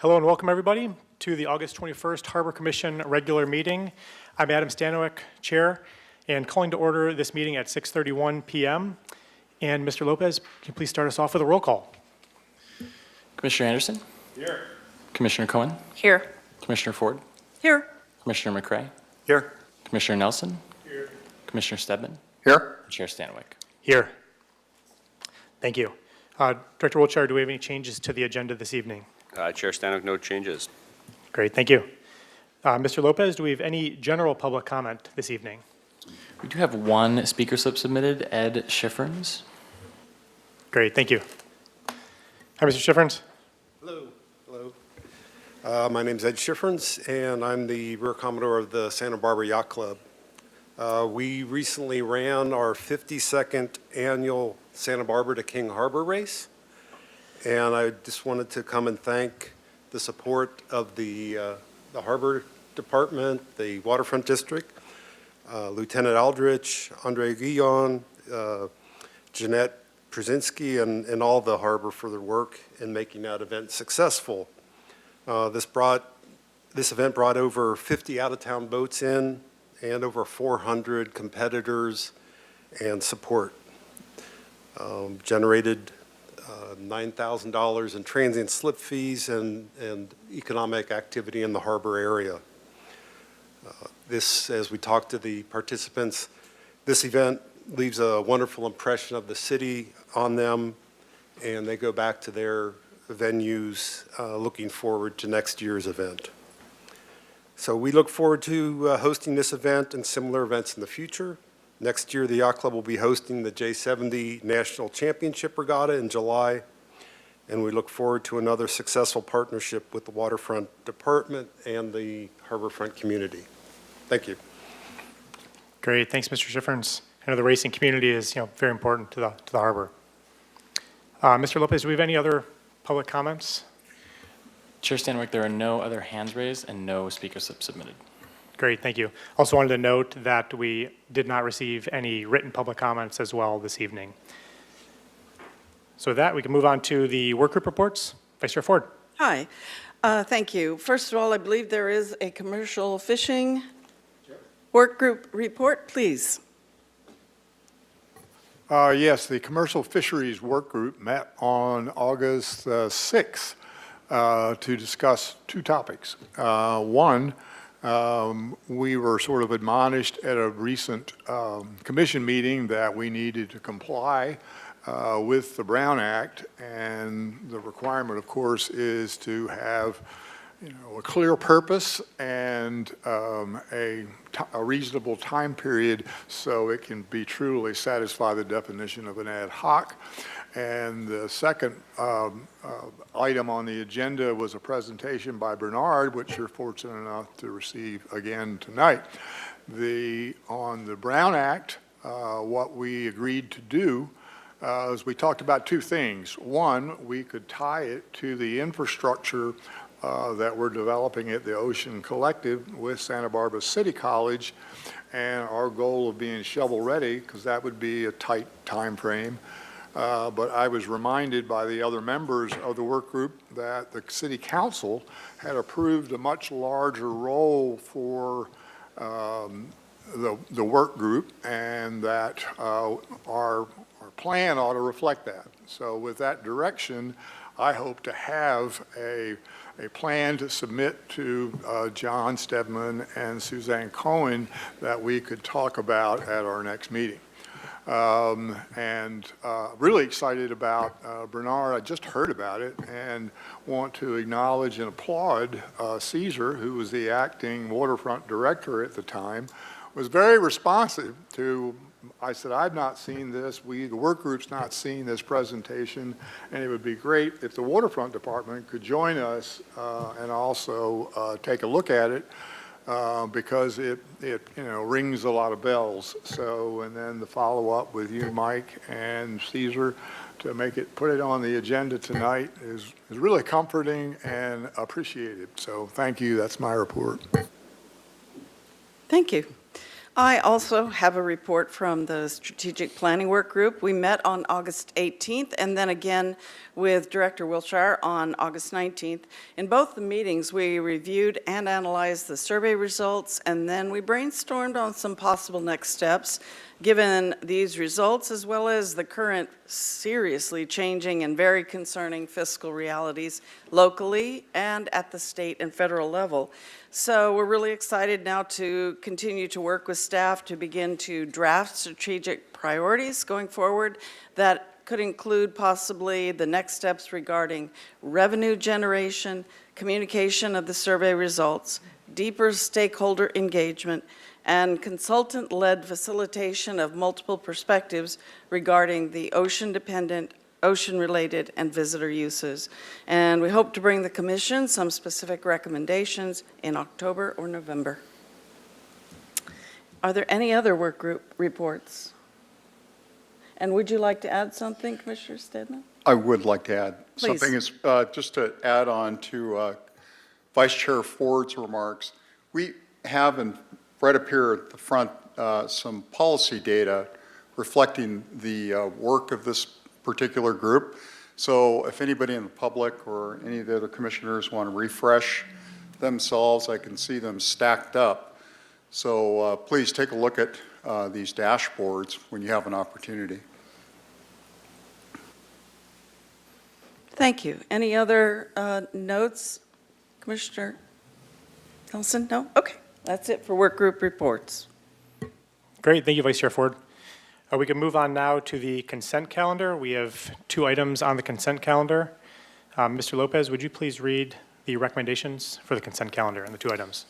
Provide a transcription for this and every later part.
Hello and welcome everybody to the August 21st Harbor Commission regular meeting. I'm Adam Stanwyck, Chair, and calling to order this meeting at 6:31 p.m. And Mr. Lopez, can you please start us off with a roll call? Commissioner Anderson? Here. Commissioner Cohen? Here. Commissioner Ford? Here. Commissioner McCrae? Here. Commissioner Nelson? Here. Commissioner Stedman? Here. Chair Stanwyck. Here. Thank you. Director Wiltshire, do we have any changes to the agenda this evening? Chair Stanwyck, no changes. Great, thank you. Mr. Lopez, do we have any general public comment this evening? We do have one speaker slip submitted, Ed Schifferns. Great, thank you. Hi, Mr. Schifferns. Hello. Hello. My name's Ed Schifferns, and I'm the Rear Commodore of the Santa Barbara Yacht Club. We recently ran our 52nd annual Santa Barbara to King Harbor race, and I just wanted to come and thank the support of the Harbor Department, the Waterfront District, Lieutenant Aldrich, Andre Guillon, Jeanette Przinski, and all the Harbor for their work in making that event successful. This event brought over 50 out-of-town boats in and over 400 competitors and support. Generated $9,000 in transient slip fees and economic activity in the harbor area. As we talked to the participants, this event leaves a wonderful impression of the city on them, and they go back to their venues looking forward to next year's event. So we look forward to hosting this event and similar events in the future. Next year, the Yacht Club will be hosting the J70 National Championship Regatta in July, and we look forward to another successful partnership with the Waterfront Department and the Harborfront community. Thank you. Great, thanks, Mr. Schifferns. I know the racing community is, very important to the harbor. Mr. Lopez, do we have any other public comments? Chair Stanwyck, there are no other hands raised and no speaker slips submitted. Great, thank you. Also wanted to note that we did not receive any written public comments as well this evening. So with that, we can move on to the work group reports. Vice Chair Ford. Hi. Thank you. First of all, I believe there is a commercial fishing work group report, please. Yes, the Commercial Fisheries Work Group met on August 6th to discuss two topics. One, we were sort of admonished at a recent commission meeting that we needed to comply with the Brown Act, and the requirement, of course, is to have a clear purpose and a reasonable time period so it can be truly satisfy the definition of an ad hoc. And the second item on the agenda was a presentation by Bernard, which you're fortunate enough to receive again tonight. On the Brown Act, what we agreed to do is we talked about two things. One, we could tie it to the infrastructure that we're developing at the Ocean Collective with Santa Barbara City College, and our goal of being shovel ready, because that would be a tight time frame. But I was reminded by the other members of the work group that the City Council had approved a much larger role for the work group, and that our plan ought to reflect that. So with that direction, I hope to have a plan to submit to John Stedman and Suzanne Cohen that we could talk about at our next meeting. Really excited about Bernard. I just heard about it and want to acknowledge and applaud Caesar, who was the acting waterfront director at the time, was very responsive to. I said, I've not seen this. The work group's not seen this presentation, and it would be great if the waterfront department could join us and also take a look at it. Because it rings a lot of bells. So, and then the follow-up with you, Mike, and Caesar to put it on the agenda tonight is really comforting and appreciated. So thank you. That's my report. Thank you. I also have a report from the Strategic Planning Work Group. We met on August 18th and then again with Director Wilshire on August 19th. In both the meetings, we reviewed and analyzed the survey results, and then we brainstormed on some possible next steps given these results, as well as the current seriously changing and very concerning fiscal realities locally and at the state and federal level. So we're really excited now to continue to work with staff to begin to draft strategic priorities going forward that could include possibly the next steps regarding revenue generation, communication of the survey results, deeper stakeholder engagement, and consultant-led facilitation of multiple perspectives regarding the ocean-dependent, ocean-related, and visitor uses. And we hope to bring the Commission some specific recommendations in October or November. Are there any other work group reports? And would you like to add something, Commissioner Stedman? I would like to add Please. something, is just to add on to Vice Chair Ford's remarks. We have right up here at the front some policy data reflecting the work of this particular group. So if anybody in the public or any of the other commissioners want to refresh themselves, I can see them stacked up. So please take a look at these dashboards when you have an opportunity. Thank you. Any other notes, Commissioner Nelson? No? Okay. That's it for work group reports. Great, thank you, Vice Chair Ford. We can move on now to the consent calendar. We have 2 items on the consent calendar. Mr. Lopez, would you please read the recommendations for the consent calendar and the 2 items?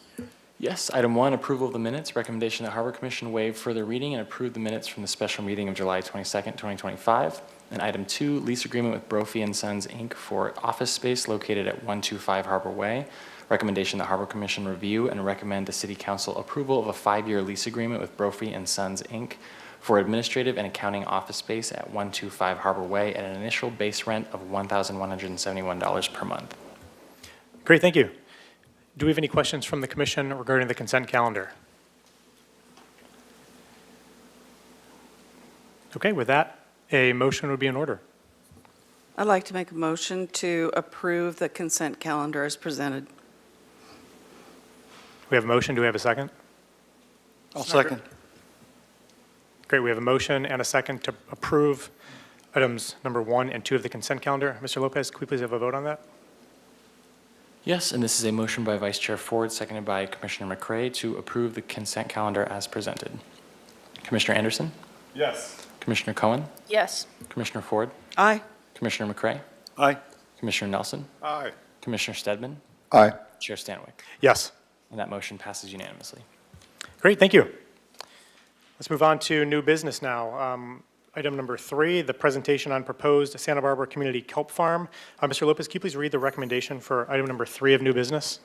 Yes, item 1, approval of the minutes. Recommendation that Harbor Commission waive further reading and approve the minutes from the special meeting of July 22nd, 2025. And item 2, lease agreement with Brophy and Sons, Inc. for office space located at 125 Harbor Way. Recommendation that Harbor Commission review and recommend to City Council approval of a 5-year lease agreement with Brophy and Sons, Inc. for administrative and accounting office space at 125 Harbor Way at an initial base rent of $1,171 per month. Great, thank you. Do we have any questions from the Commission regarding the consent calendar? Okay, with that, a motion would be in order. I'd like to make a motion to approve the consent calendar as presented. We have a motion, do we have a second? I'll second. Great, we have a motion and a second to approve items number 1 and 2 of the consent calendar. Mr. Lopez, could we please have a vote on that? Yes, and this is a motion by Vice Chair Ford, seconded by Commissioner McCray to approve the consent calendar as presented. Commissioner Anderson? Yes. Commissioner Cohen? Yes. Commissioner Ford? Aye. Commissioner McCray? Aye. Commissioner Nelson? Aye. Commissioner Stedman? Aye. Chair Stanwyck? Yes. And that motion passes unanimously. Great, thank you. Let's move on to new business now. Item number 3, the presentation on proposed Santa Barbara Community Kelp Farm. Mr. Lopez, can you please read the recommendation for item number 3 of new business?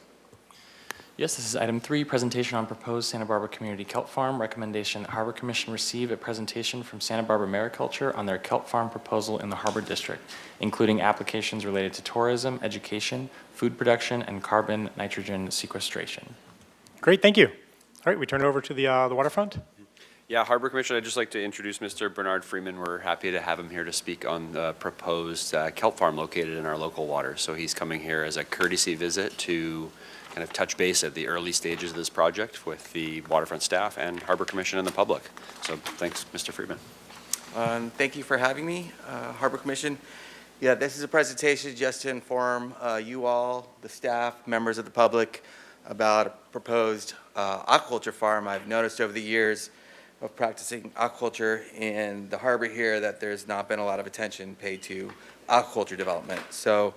Yes, this is item 3, presentation on proposed Santa Barbara Community Kelp Farm. Recommendation that Harbor Commission receive a presentation from Santa Barbara Mariculture on their kelp farm proposal in the Harbor District, including applications related to tourism, education, food production, and carbon nitrogen sequestration. Great, thank you. All right, we turn it over to the waterfront. Yeah, Harbor Commission, I'd just like to introduce Mr. Bernard Freeman. We're happy to have him here to speak on the proposed kelp farm located in our local waters. So he's coming here as a courtesy visit to kind of touch base at the early stages of this project with the waterfront staff and Harbor Commission and the public. So thanks, Mr. Freeman. Thank you for having me, Harbor Commission. Yeah, this is a presentation just to inform you all, the staff, members of the public, about a proposed aquaculture farm. I've noticed over the years of practicing aquaculture in the harbor here that there's not been a lot of attention paid to aquaculture development. So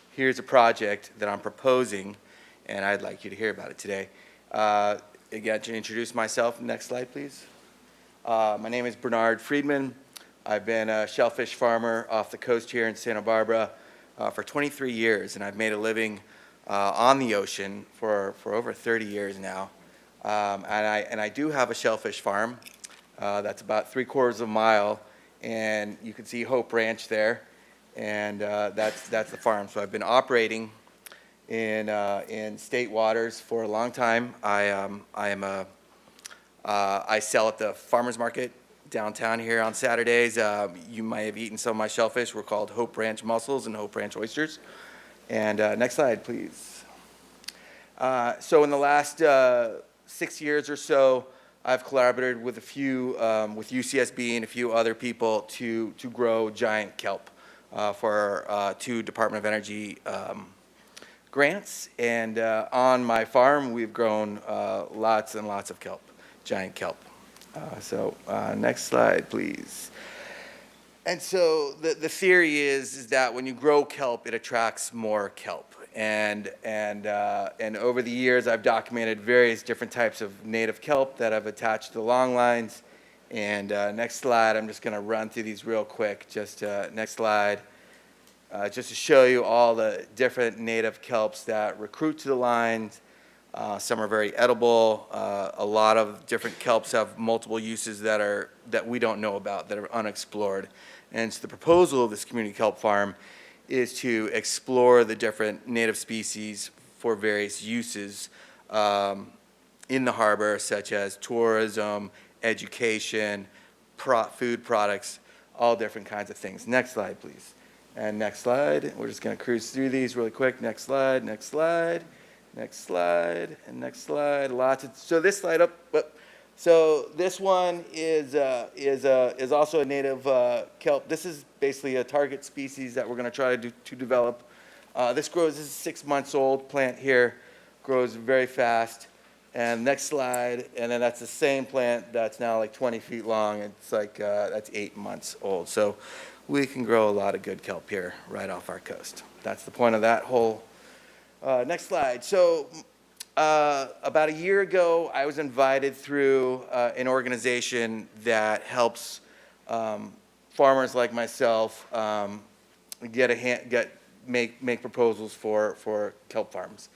here's a project that I'm proposing, and I'd like you to hear about it today. Again, to introduce myself, next slide, please. My name is Bernard Friedman. I've been a shellfish farmer off the coast here in Santa Barbara for 23 years, and I've made a living on the ocean for over 30 years now. And I do have a shellfish farm that's about 3/4 of a mile, and you can see Hope Ranch there, and that's the farm. So I've been operating in state waters for a long time. I am a I sell at the farmer's market downtown here on Saturdays. You might have eaten some of my shellfish. We're called Hope Ranch mussels and Hope Ranch oysters. And next slide, please. So in the last 6 years or so, I've collaborated with a few, with UCSB and a few other people to grow giant kelp for 2 Department of Energy grants. And on my farm, we've grown lots and lots of kelp, giant kelp. Next slide, please. And so the theory is that when you grow kelp, it attracts more kelp. And over the years, I've documented various different types of native kelp that I've attached to the long lines. And next slide, I'm just going to run through these real quick. Just next slide, just to show you all the different native kelps that recruit to the lines. Some are very edible. A lot of different kelps have multiple uses that we don't know about, that are unexplored. And so the proposal of this community kelp farm is to explore the different native species for various uses in the harbor, such as tourism, education, food products, all different kinds of things. Next slide, please. And next slide. We're just going to cruise through these really quick. Next slide, next slide, next slide, and next slide. So this slide up. So this one is also a native kelp. This is basically a target species that we're going to try to develop. This is 6 months old plant here, grows very fast. And next slide, and then that's the same plant that's now like 20 feet long. It's like that's 8 months old. So we can grow a lot of good kelp here right off our coast. That's the point of that whole. Next slide. So about a year ago, I was invited through an organization that helps farmers like myself make proposals for kelp farms.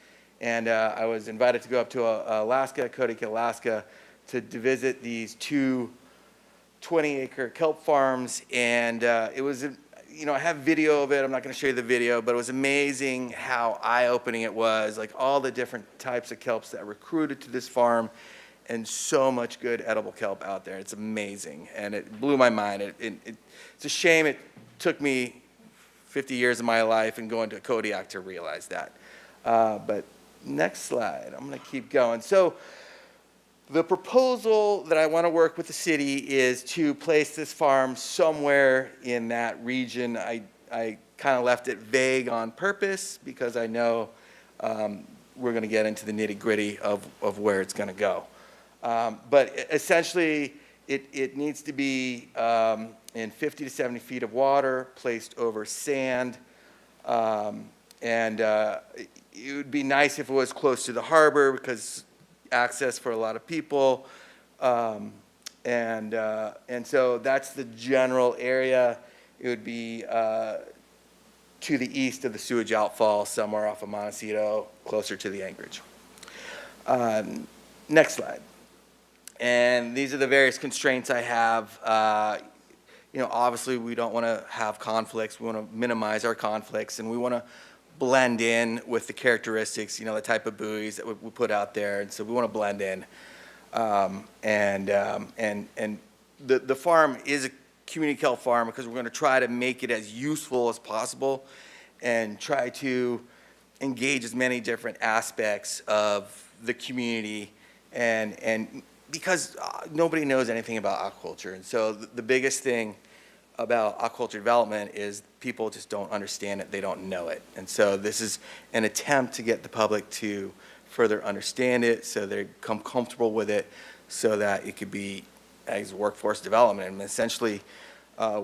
And I was invited to go up to Alaska, Kodiak, Alaska, to visit these 2 20-acre kelp farms. And it was, I have video of it. I'm not going to show you the video, but it was amazing how eye-opening it was, like all the different types of kelps that recruited to this farm, and so much good edible kelp out there. It's amazing, and it blew my mind. It's a shame it took me 50 years of my life and going to Kodiak to realize that. But next slide. I'm going to keep going. So the proposal that I want to work with the city is to place this farm somewhere in that region. I kind of left it vague on purpose because I know we're going to get into the nitty-gritty of where it's going to go. But essentially, it needs to be in 50 to 70 feet of water, placed over sand, and it would be nice if it was close to the harbor because access for a lot of people, and so that's the general area. It would be to the east of the sewage outfall, somewhere off of Montecito, closer to the anchorage. Next slide. And these are the various constraints I have. Obviously we don't want to have conflicts. We want to minimize our conflicts, and we want to blend in with the characteristics, the type of buoys that we put out there, and so we want to blend in. And the farm is a community kelp farm because we're going to try to make it as useful as possible and try to engage as many different aspects of the community, and because nobody knows anything about aquaculture, and so the biggest thing about aquaculture development is people just don't understand it, they don't know it. And so this is an attempt to get the public to further understand it so they become comfortable with it so that it could be as workforce development. And essentially,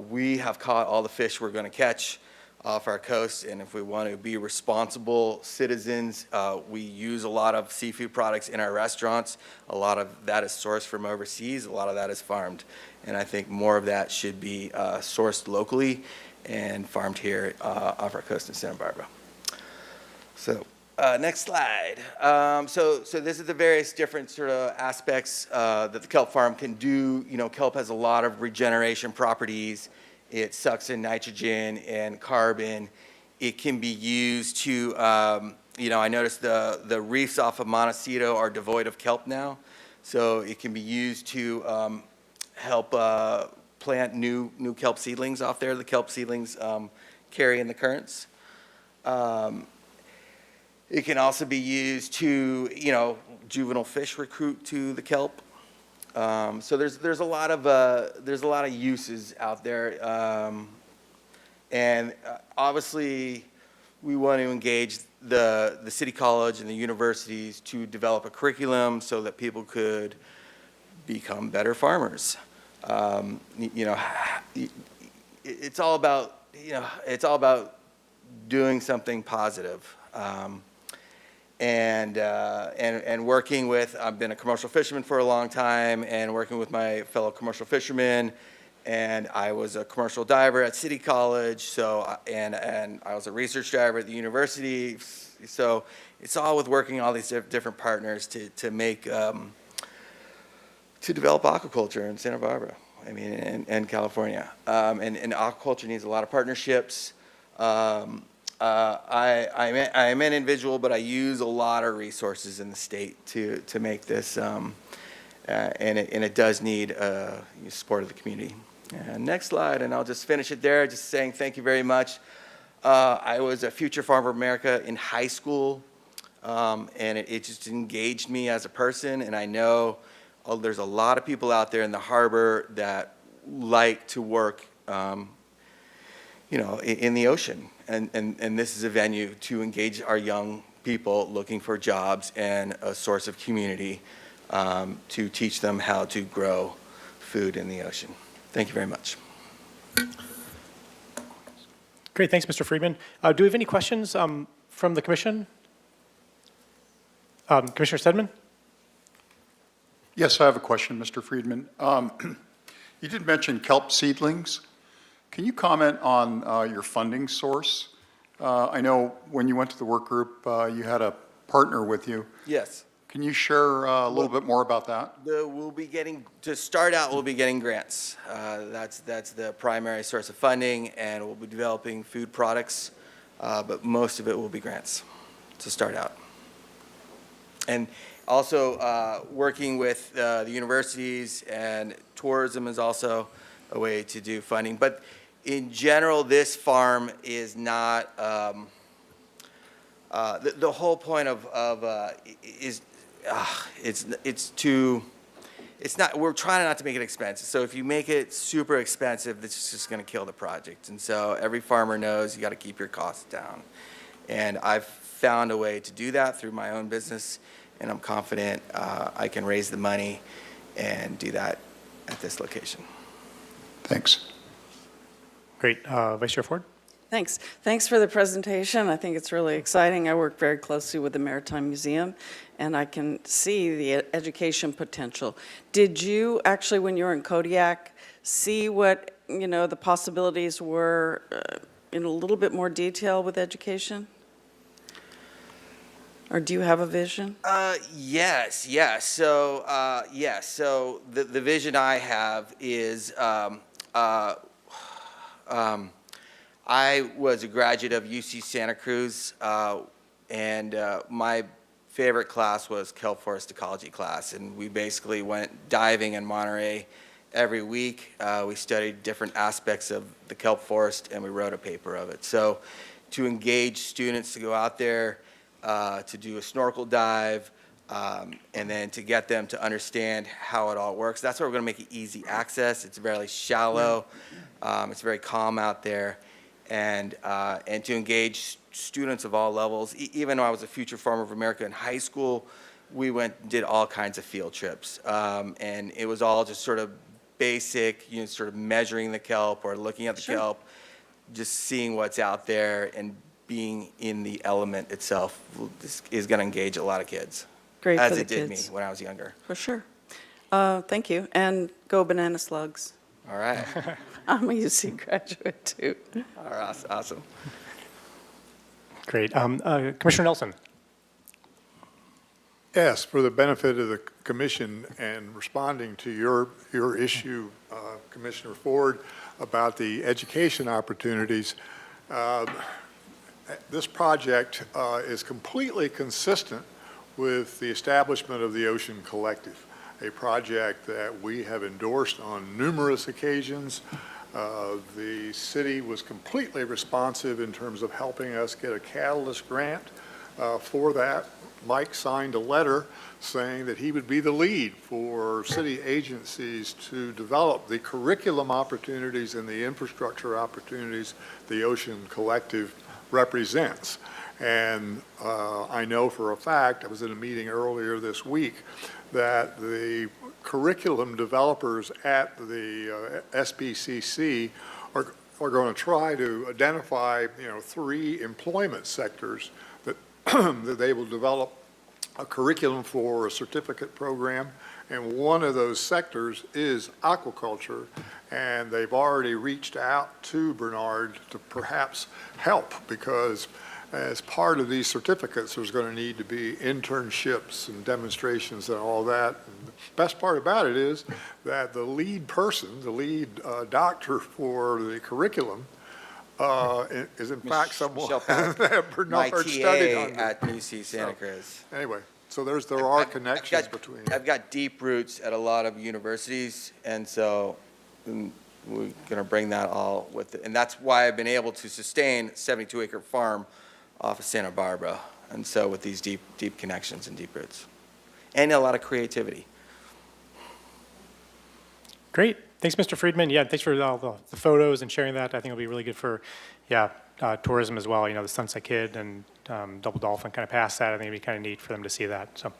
we have caught all the fish we're going to catch off our coast, and if we want to be responsible citizens, we use a lot of seafood products in our restaurants. A lot of that is sourced from overseas, a lot of that is farmed. And I think more of that should be sourced locally and farmed here off our coast in Santa Barbara. So next slide. So this is the various different sort of aspects that the kelp farm can do. Kelp has a lot of regeneration properties. It sucks in nitrogen and carbon. It can be used to, I noticed the reefs off of Montecito are devoid of kelp now. So it can be used to help plant new kelp seedlings off there. The kelp seedlings carry in the currents. It can also be used to, juvenile fish recruit to the kelp. So there's a lot of uses out there, and obviously we want to engage the city college and the universities to develop a curriculum so that people could become better farmers. It's all about doing something positive. And working with, I've been a commercial fisherman for a long time, and working with my fellow commercial fishermen, and I was a commercial diver at City College, and I was a research diver at the university, so it's all with working all these different partners to develop aquaculture in Santa Barbara, and California. And aquaculture needs a lot of partnerships. I'm an individual, but I use a lot of resources in the state to make this, and it does need support of the community. And next slide, and I'll just finish it there, just saying thank you very much. I was a future farmer of America in high school, and it just engaged me as a person, and I know there's a lot of people out there in the harbor that like to work in the ocean. And this is a venue to engage our young people looking for jobs and a source of community to teach them how to grow food in the ocean. Thank you very much. Great, thanks, Mr. Friedman. Do we have any questions from the commission? Commissioner Stedman? Yes, I have a question, Mr. Friedman. You did mention kelp seedlings. Can you comment on your funding source? I know when you went to the work group, you had a partner with you. Yes. Can you share a little bit more about that? To start out, we'll be getting grants. That's the primary source of funding, and we'll be developing food products, but most of it will be grants to start out. And also working with the universities, and tourism is also a way to do funding. But in general, this farm is not, the whole point we're trying not to make it expensive. So if you make it super expensive, it's just going to kill the project. And so every farmer knows you got to keep your costs down. And I've found a way to do that through my own business, and I'm confident I can raise the money and do that at this location. Thanks. Great. Vice Chair Ford? Thanks. Thanks for the presentation. I think it's really exciting. I work very closely with the Maritime Museum, and I can see the education potential. Did you actually, when you were in Kodiak, see what, the possibilities were in a little bit more detail with education? Or do you have a vision? Yes. So the vision I have is I was a graduate of UC Santa Cruz, and my favorite class was kelp forest ecology class, and we basically went diving in Monterey every week. We studied different aspects of the kelp forest, and we wrote a paper of it. So to engage students to go out there, to do a snorkel dive, and then to get them to understand how it all works. That's why we're going to make it easy access. It's very shallow. It's very calm out there. And to engage students of all levels. Even though I was a future farmer of America in high school, we went and did all kinds of field trips. And it was all just sort of basic, sort of measuring the kelp or looking at the kelp, just seeing what's out there and being in the element itself is going to engage a lot of kids. Great as for the it did kids. me when I was younger. For sure. Thank you. And go banana slugs. All right. I'm a UC graduate too. All right. Awesome. Great. Commissioner Nelson? Yes, for the benefit of the commission and responding to your issue, Commissioner Ford, about the education opportunities, this project is completely consistent with the establishment of the Ocean Collective. a project that we have endorsed on numerous occasions. The city was completely responsive in terms of helping us get a catalyst grant for that. Mike signed a letter saying that he would be the lead for city agencies to develop the curriculum opportunities and the infrastructure opportunities the Ocean Collective represents. And I know for a fact, I was in a meeting earlier this week, that the curriculum developers at the SPCC are going to try to identify, 3 employment sectors that, that they will develop a curriculum for a certificate program. And one of those sectors is aquaculture. And they've already reached out to Bernard to perhaps help, because as part of these certificates, there's going to need to be internships and demonstrations and all that. And the best part about it is that the lead person, the lead doctor for the curriculum, is in fact someone that My Bernard studied TA under. at UC Santa Cruz. Anyway, so there are connections between. I've got deep roots at a lot of universities, and so we're going to bring that all with it. And that's why I've been able to sustain a 72-acre farm off of Santa Barbara, and so with these deep connections and deep roots, and a lot of creativity. Great. Thanks, Mr. Friedman. Yeah, thanks for all the photos and sharing that. I think it'll be really good for, tourism as well. The Sunset Kid and Double Dolphin kind of past that. I think it'd be kind of neat for them to see that. So,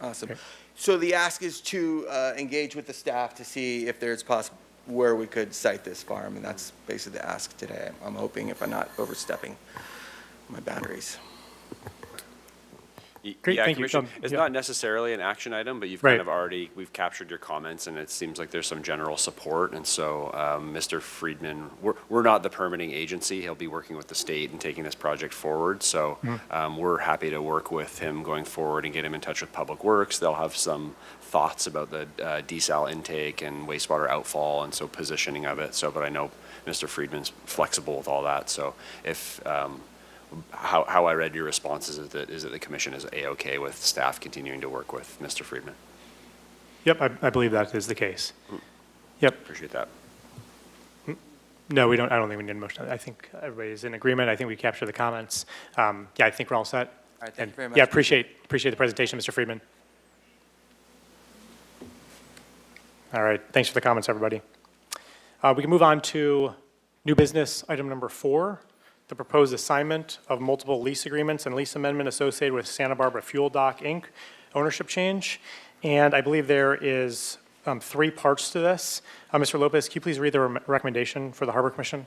Awesome. Okay. So the ask is to engage with the staff to see if there's possible where we could site this farm, and that's basically the ask today. I'm hoping, if I'm not overstepping my boundaries. Great, Yeah, thank you. Commissioner, it's Yeah. not necessarily an action item, but you've Right. kind of already, we've captured your comments, and it seems like there's some general support. And so, Mr. Friedman, we're not the permitting agency. He'll be working with the state and taking this project forward. So we're happy to work with him going forward and get him in touch with Public Works. They'll have some thoughts about the desal intake and wastewater outfall, and so positioning of it. So, but I know Mr. Friedman's flexible with all that. So if, how I read your responses is that the commission is A-okay with staff continuing to work with Mr. Friedman. Yep, I believe that is the case. Yep. Appreciate that. No, we don't. I don't think we need a motion. I think everybody's in agreement. I think we captured the comments. I think we're all set. All right, thank you very much. Yeah, appreciate the presentation, Mr. Friedman. All right, thanks for the comments, everybody. We can move on to new business, item number 4, the proposed assignment of multiple lease agreements and lease amendment associated with Santa Barbara Fuel Dock, Inc. ownership change. And I believe there is 3 parts to this. Mr. Lopez, can you please read the recommendation for the Harbor Commission?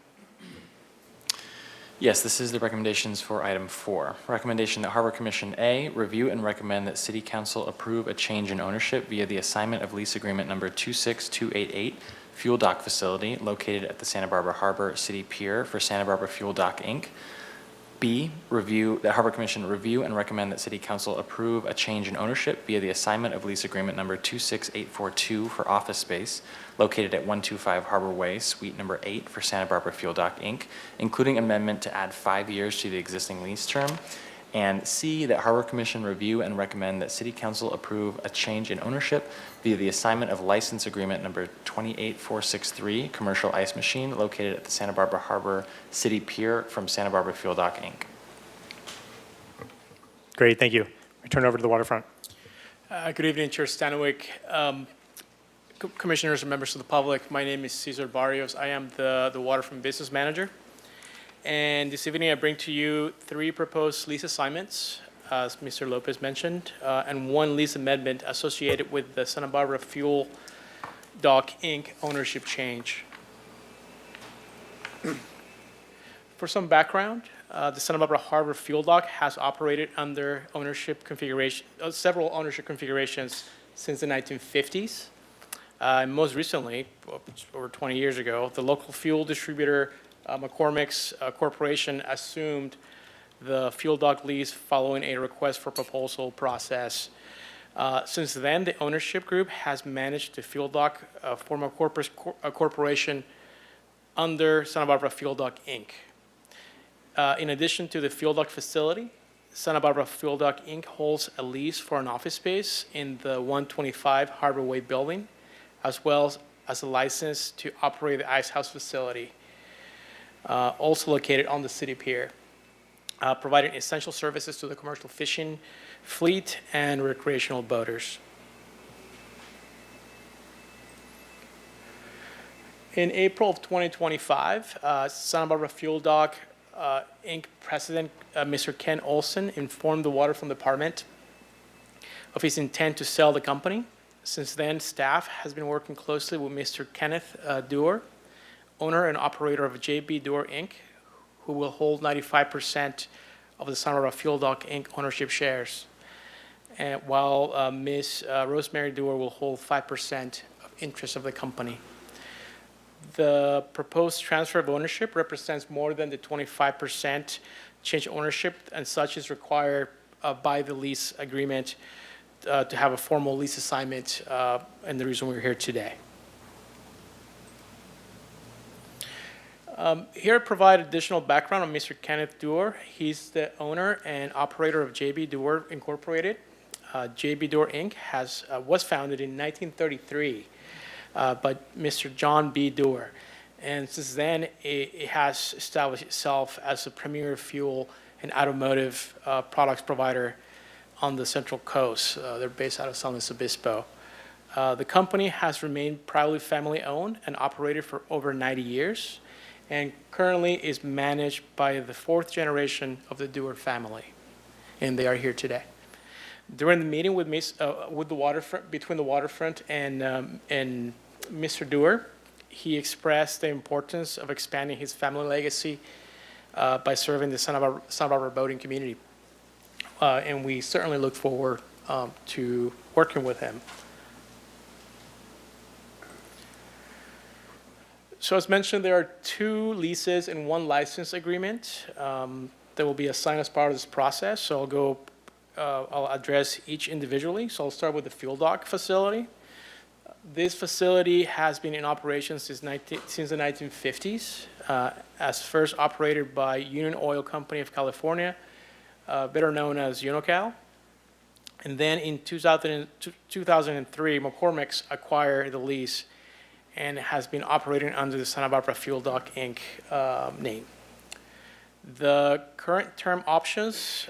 Yes, this is the recommendations for item 4. Recommendation that Harbor Commission A, review and recommend that City Council approve a change in ownership via the assignment of lease agreement number 26288, Fuel Dock Facility located at the Santa Barbara Harbor City Pier for Santa Barbara Fuel Dock, Inc. B, that Harbor Commission review and recommend that City Council approve a change in ownership via the assignment of lease agreement number 26842 for office space located at 125 Harbor Way, Suite number 8 for Santa Barbara Fuel Dock, Inc., including amendment to add 5 years to the existing lease term. And C, that Harbor Commission review and recommend that City Council approve a change in ownership via the assignment of license agreement number 28463, Commercial Ice Machine, located at the Santa Barbara Harbor City Pier from Santa Barbara Fuel Dock, Inc. Great, thank you. We turn over to the waterfront. Good evening, Chair Stanwyck, Commissioners and members of the public. My name is Cesar Barrios. I am the Waterfront Business Manager. And this evening, I bring to you 3 proposed lease assignments, as Mr. Lopez mentioned, and 1 lease amendment associated with the Santa Barbara Fuel Dock, Inc. ownership change. For some background, the Santa Barbara Harbor Fuel Dock has operated under ownership configuration, several ownership configurations since the 1950s. And most recently, over 20 years ago, the local fuel distributor McCormick's Corporation assumed the fuel dock lease following a request for proposal process. Since then, the ownership group has managed the fuel dock, form a corporation under Santa Barbara Fuel Dock, Inc. In addition to the fuel dock facility, Santa Barbara Fuel Dock, Inc. holds a lease for an office space in the 125 Harbor Way building, as well as a license to operate the ice house facility, also located on the city pier, providing essential services to the commercial fishing fleet and recreational boaters. In April of 2025, Santa Barbara Fuel Dock, Inc. President, Mr. Ken Olson, informed the Waterfront Department of his intent to sell the company. Since then, staff has been working closely with Mr. Kenneth Dewar, owner and operator of JB Dewar, Inc., who will hold 95% of the Santa Barbara Fuel Dock, Inc. ownership shares, and while Ms. Rosemary Dewar will hold 5% of interest of the company. The proposed transfer of ownership represents more than the 25% change ownership, and such is required by the lease agreement to have a formal lease assignment, and the reason we're here today. Here I provide additional background on Mr. Kenneth Dewar. He's the owner and operator of JB Dewar Incorporated. JB Dewar Inc. was founded in 1933 by Mr. John B. Dewar. And since then, it has established itself as a premier fuel and automotive products provider on the Central Coast. They're based out of San Luis Obispo. The company has remained privately family-owned and operated for over 90 years, and currently is managed by the fourth generation of the Dewar family, and they are here today. During the meeting with the Waterfront, between the Waterfront and Mr. Dewar, he expressed the importance of expanding his family legacy by serving the Santa Barbara boating community. And we certainly look forward to working with him. So as mentioned, there are 2 leases and 1 license agreement that will be assigned as part of this process. So I'll address each individually. So I'll start with the fuel dock facility. This facility has been in operation since the 1950s, as first operated by Union Oil Company of California, better known as UNOCAL. And then in 2003, McCormick's acquired the lease and has been operating under the Santa Barbara Fuel Dock, Inc. Name. The current term options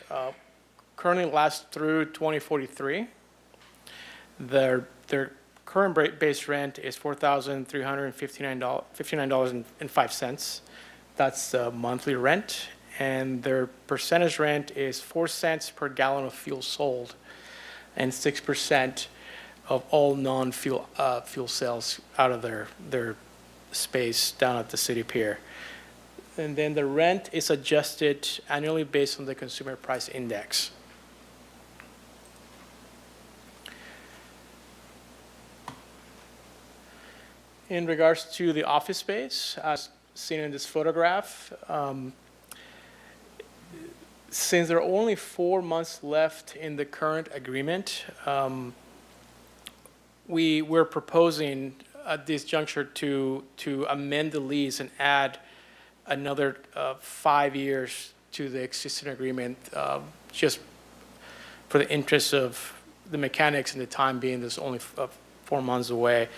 currently last through 2043. Their current base rent is $4,359.05. That's the monthly rent. And their percentage rent is 4 cents per gallon of fuel sold, and 6% of all non-fuel fuel sales out of their space down at the city pier. And then the rent is adjusted annually based on the consumer price index. In regards to the office space, as seen in this photograph, since there are only 4 months left in the current agreement, we're proposing at this juncture to amend the lease and add another 5 years to the existing agreement, just for the interest of the mechanics and the time being there's only 4 months away.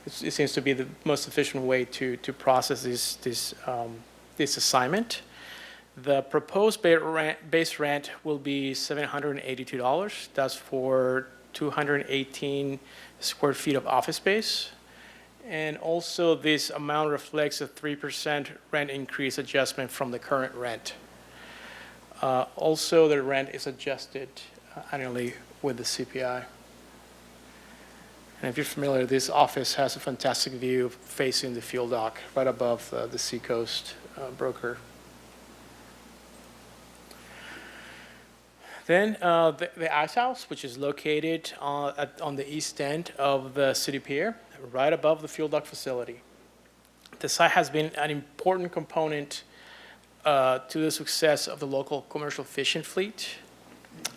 It seems to be the most efficient way to process this assignment. The proposed base rent will be $782. That's for 218 square feet of office space. And also this amount reflects a 3% rent increase adjustment from the current rent. Also, the rent is adjusted annually with the CPI. And if you're familiar, this office has a fantastic view facing the fuel dock right above the Seacoast broker. Then the ice house, which is located on the east end of the city pier, right above the fuel dock facility. The site has been an important component to the success of the local commercial fishing fleet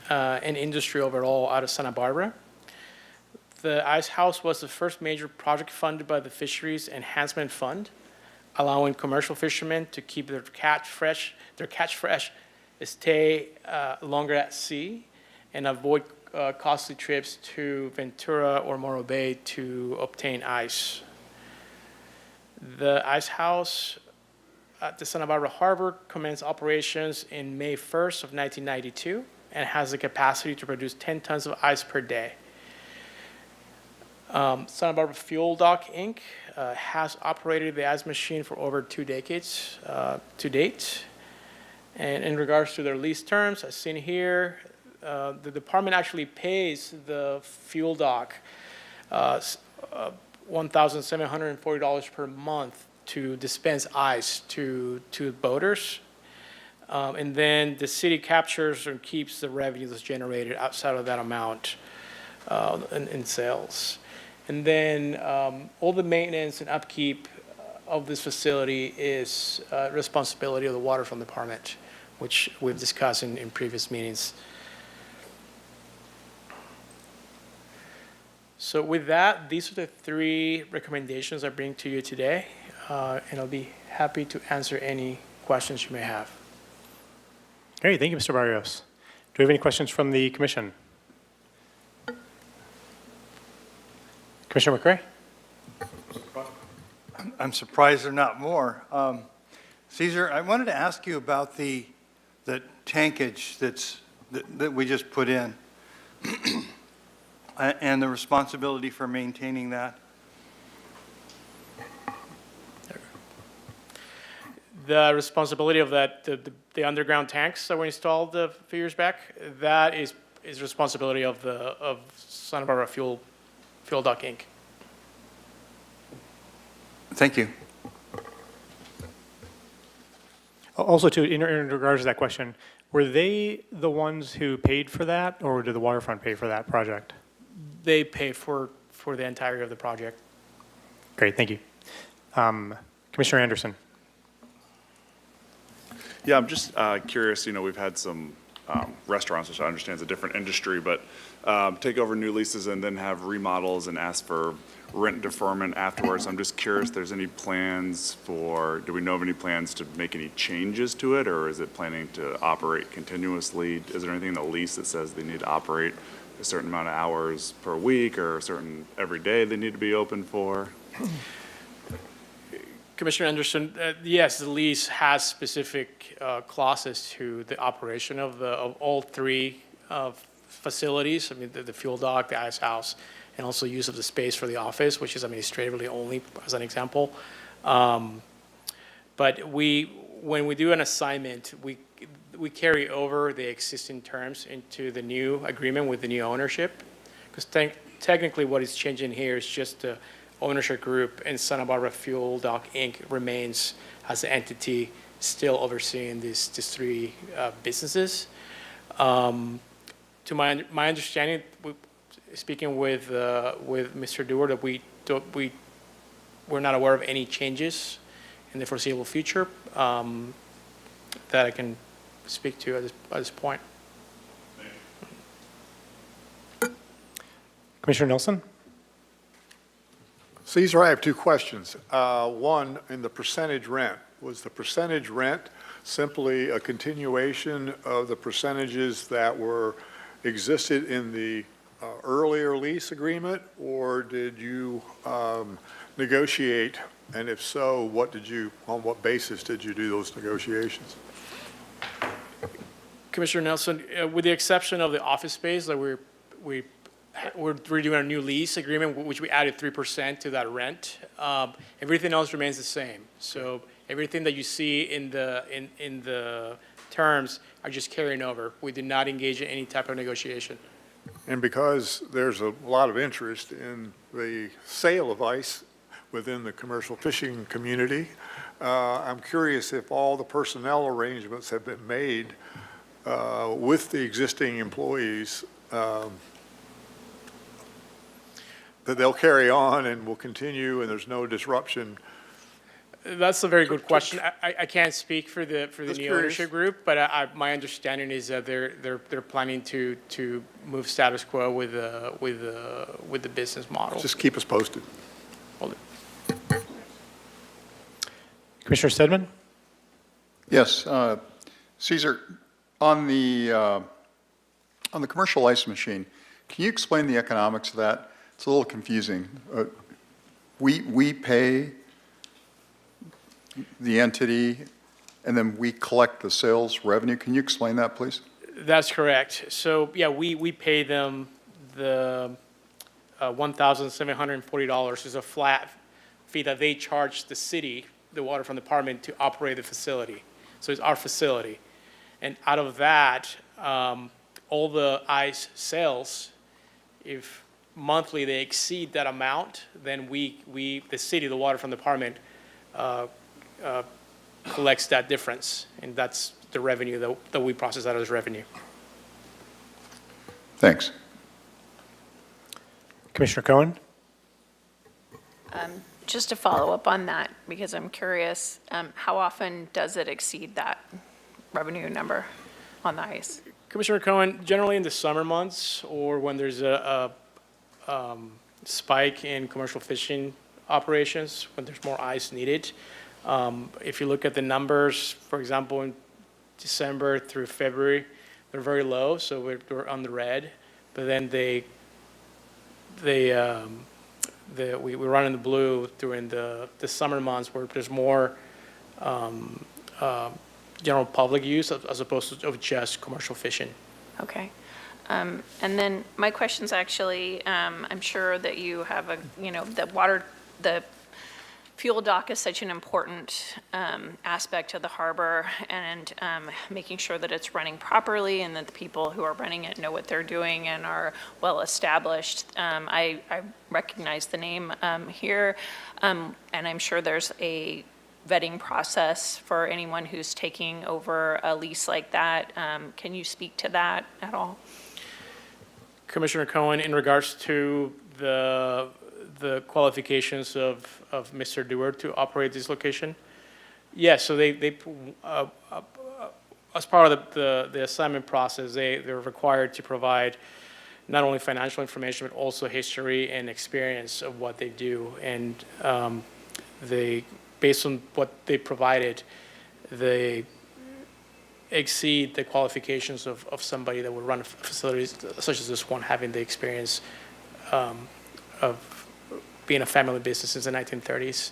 and industry overall out of Santa Barbara. The ice house was the first major project funded by the Fisheries Enhancement Fund, allowing commercial fishermen to keep their catch fresh stay longer at sea, and avoid costly trips to Ventura or Morro Bay to obtain ice. The ice house at the Santa Barbara Harbor commenced operations in May 1st of 1992 and has the capacity to produce 10 tons of ice per day. Santa Barbara Fuel Dock, Inc. Has operated the ice machine for over 2 decades to date. And in regards to their lease terms, as seen here, the department actually pays the fuel dock $1,740 per month to dispense ice to boaters. And then the city captures and keeps the revenue that's generated outside of that amount in sales. And then all the maintenance and upkeep of this facility is responsibility of the Waterfront Department, which we've discussed in previous meetings. So with that, these are the 3 recommendations I bring to you today, and I'll be happy to answer any questions you may have. Great, thank you, Mr. Barrios. Do we have any questions from the commission? Commissioner McCray? I'm surprised there are not more. Cesar, I wanted to ask you about the tankage that we just put in and the responsibility for maintaining that. The responsibility of that, the underground tanks that were installed a few years back, that is responsibility of Santa Barbara Fuel Dock, Inc. Thank you. Also, in regards to that question, were they the ones who paid for that, or did the waterfront pay for that project? They pay for the entirety of the project. Great, thank you. Commissioner Anderson? Yeah, I'm just curious, we've had some restaurants, which I understand is a different industry, but take over new leases and then have remodels and ask for rent deferment afterwards. I'm just curious if there's any plans do we know of any plans to make any changes to it, or is it planning to operate continuously? Is there anything in the lease that says they need to operate a certain amount of hours per week or a certain every day they need to be open for? Commissioner Anderson, yes, the lease has specific clauses to the operation of all 3 facilities. I mean, the fuel dock, the ice house, and also use of the space for the office, which is administratively only, as an example. But when we do an assignment, we carry over the existing terms into the new agreement with the new ownership. Because technically what is changing here is just the ownership group, and Santa Barbara Fuel Dock, Inc. remains as the entity still overseeing these 3 businesses. To my understanding, speaking with Mr. Dewar, that we're not aware of any changes in the foreseeable future that I can speak to at this point. Commissioner Nelson? Cesar, I have 2 questions. One, in the percentage rent, was the percentage rent simply a continuation of the percentages that existed in the earlier lease agreement, or did you negotiate? And if so, on what basis did you do those negotiations? Commissioner Nelson, with the exception of the office space that we're doing a new lease agreement, which we added 3% to that rent. Everything else remains the same. So everything that you see in the terms are just carrying over. We did not engage in any type of negotiation. And because there's a lot of interest in the sale of ice within the commercial fishing community, I'm curious if all the personnel arrangements have been made with the existing employees that they'll carry on and will continue, and there's no disruption. That's a very good question. I can't speak for the new curious. ownership group, but my understanding is that they're planning to move status quo with the business model. Just keep us posted. Hold it. Commissioner Stedman? Yes, Cesar, On the commercial ice machine, can you explain the economics of that? It's a little confusing. We pay the entity, and then we collect the sales revenue. Can you explain that, please? That's correct. So, yeah, we pay them the $1,740 is a flat fee that they charge the city, the Waterfront Department, to operate the facility. So it's our facility. And out of that, all the ice sales, if monthly they exceed that amount, then the city, the Waterfront Department, collects that difference. And that's the revenue that we process out as revenue. Thanks. Commissioner Cohen? Just to follow up on that, because I'm curious, how often does it exceed that revenue number on the ice? Commissioner Cohen, generally in the summer months or when there's a spike in commercial fishing operations, when there's more ice needed. If you look at the numbers, for example, in December through February, they're very low, so we're on the red. But then we run in the blue during the summer months where there's more general public use as opposed to just commercial fishing. Okay. And then my question's actually, I'm sure that you have the fuel dock is such an important aspect of the harbor, and making sure that it's running properly and that the people who are running it know what they're doing and are well established. I recognize the name here, and I'm sure there's a vetting process for anyone who's taking over a lease like that. Can you speak to that at all? Commissioner Cohen, in regards to the qualifications of Mr. Dewar to operate this location, yes, so they as part of the assignment process, they're required to provide not only financial information, but also history and experience of what they do. And based on what they provided, they exceed the qualifications of somebody that would run facilities such as this one, having the experience of being a family business since the 1930s.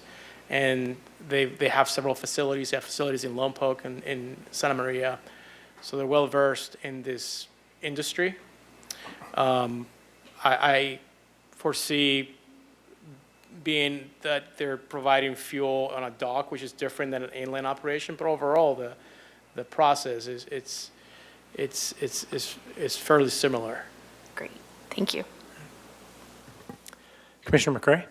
And they have several facilities. They have facilities in Lompoc and in Santa Maria. So they're well versed in this industry. I foresee being that they're providing fuel on a dock, which is different than an inland operation, but overall the process is fairly similar. Great, thank you. Commissioner McCray?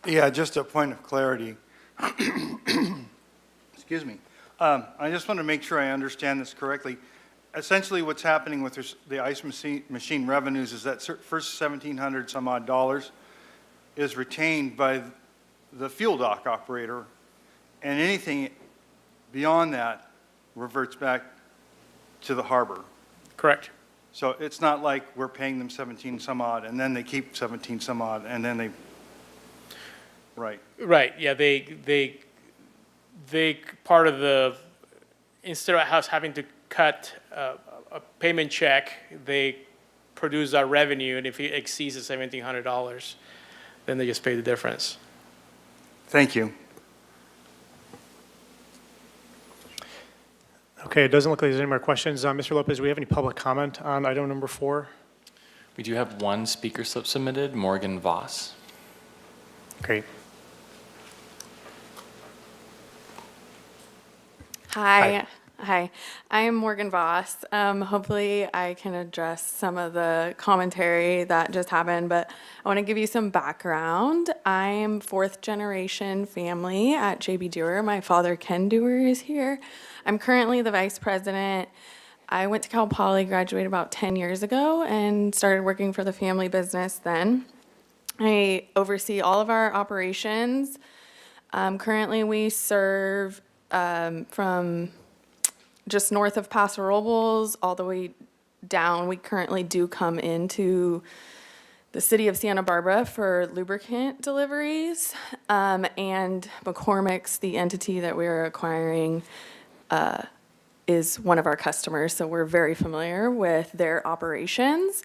Yeah, just a point of clarity. Excuse me. I just want to make sure I understand this correctly. Essentially, what's happening with the ice machine revenues is that first $1,700 some odd dollars is retained by the fuel dock operator, and anything beyond that reverts back to the harbor. Correct. So it's not like we're paying them 17 some odd, and then they keep 17 some odd, and then they, right. Right, yeah, they part of the, instead of us having to cut a payment check, they produce our revenue, and if it exceeds the $1,700, then they just pay the difference. Thank you. Okay, it doesn't look like there's any more questions. Mr. Lopez, do we have any public comment on item number 4? We do have one speaker slip submitted, Morgan Voss. Great. Hi. Hi. I am Morgan Voss. Hopefully I can address some of the commentary that just happened, but I want to give you some background. I am 4th generation family at J.B. Dewar. My father, Ken Dewar, is here. I'm currently the vice president. I went to Cal Poly, graduated about 10 years ago, and started working for the family business then. I oversee all of our operations. Currently we serve from just north of Paso Robles all the way down. We currently do come into the city of Santa Barbara for lubricant deliveries, and McCormick's the entity that we're acquiring is one of our customers, so we're very familiar with their operations.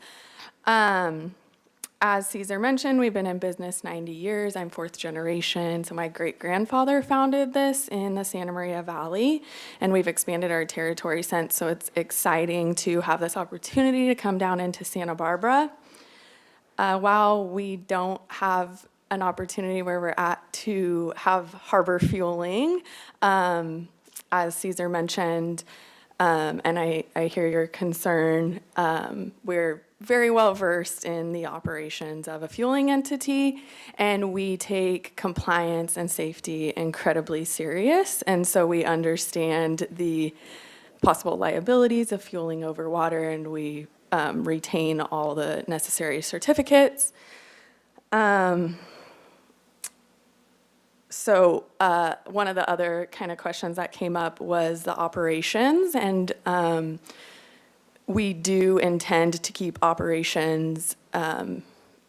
As Caesar mentioned, we've been in business 90 years. I'm fourth generation, so my great-grandfather founded this in the Santa Maria Valley, and we've expanded our territory since, so it's exciting to have this opportunity to come down into Santa Barbara. While we don't have an opportunity where we're at to have harbor fueling, as Caesar mentioned, and I hear your concern, we're very well versed in the operations of a fueling entity, and we take compliance and safety incredibly serious. And so we understand the possible liabilities of fueling over water, and we retain all the necessary certificates. So one of the other kind of questions that came up was the operations, and we do intend to keep operations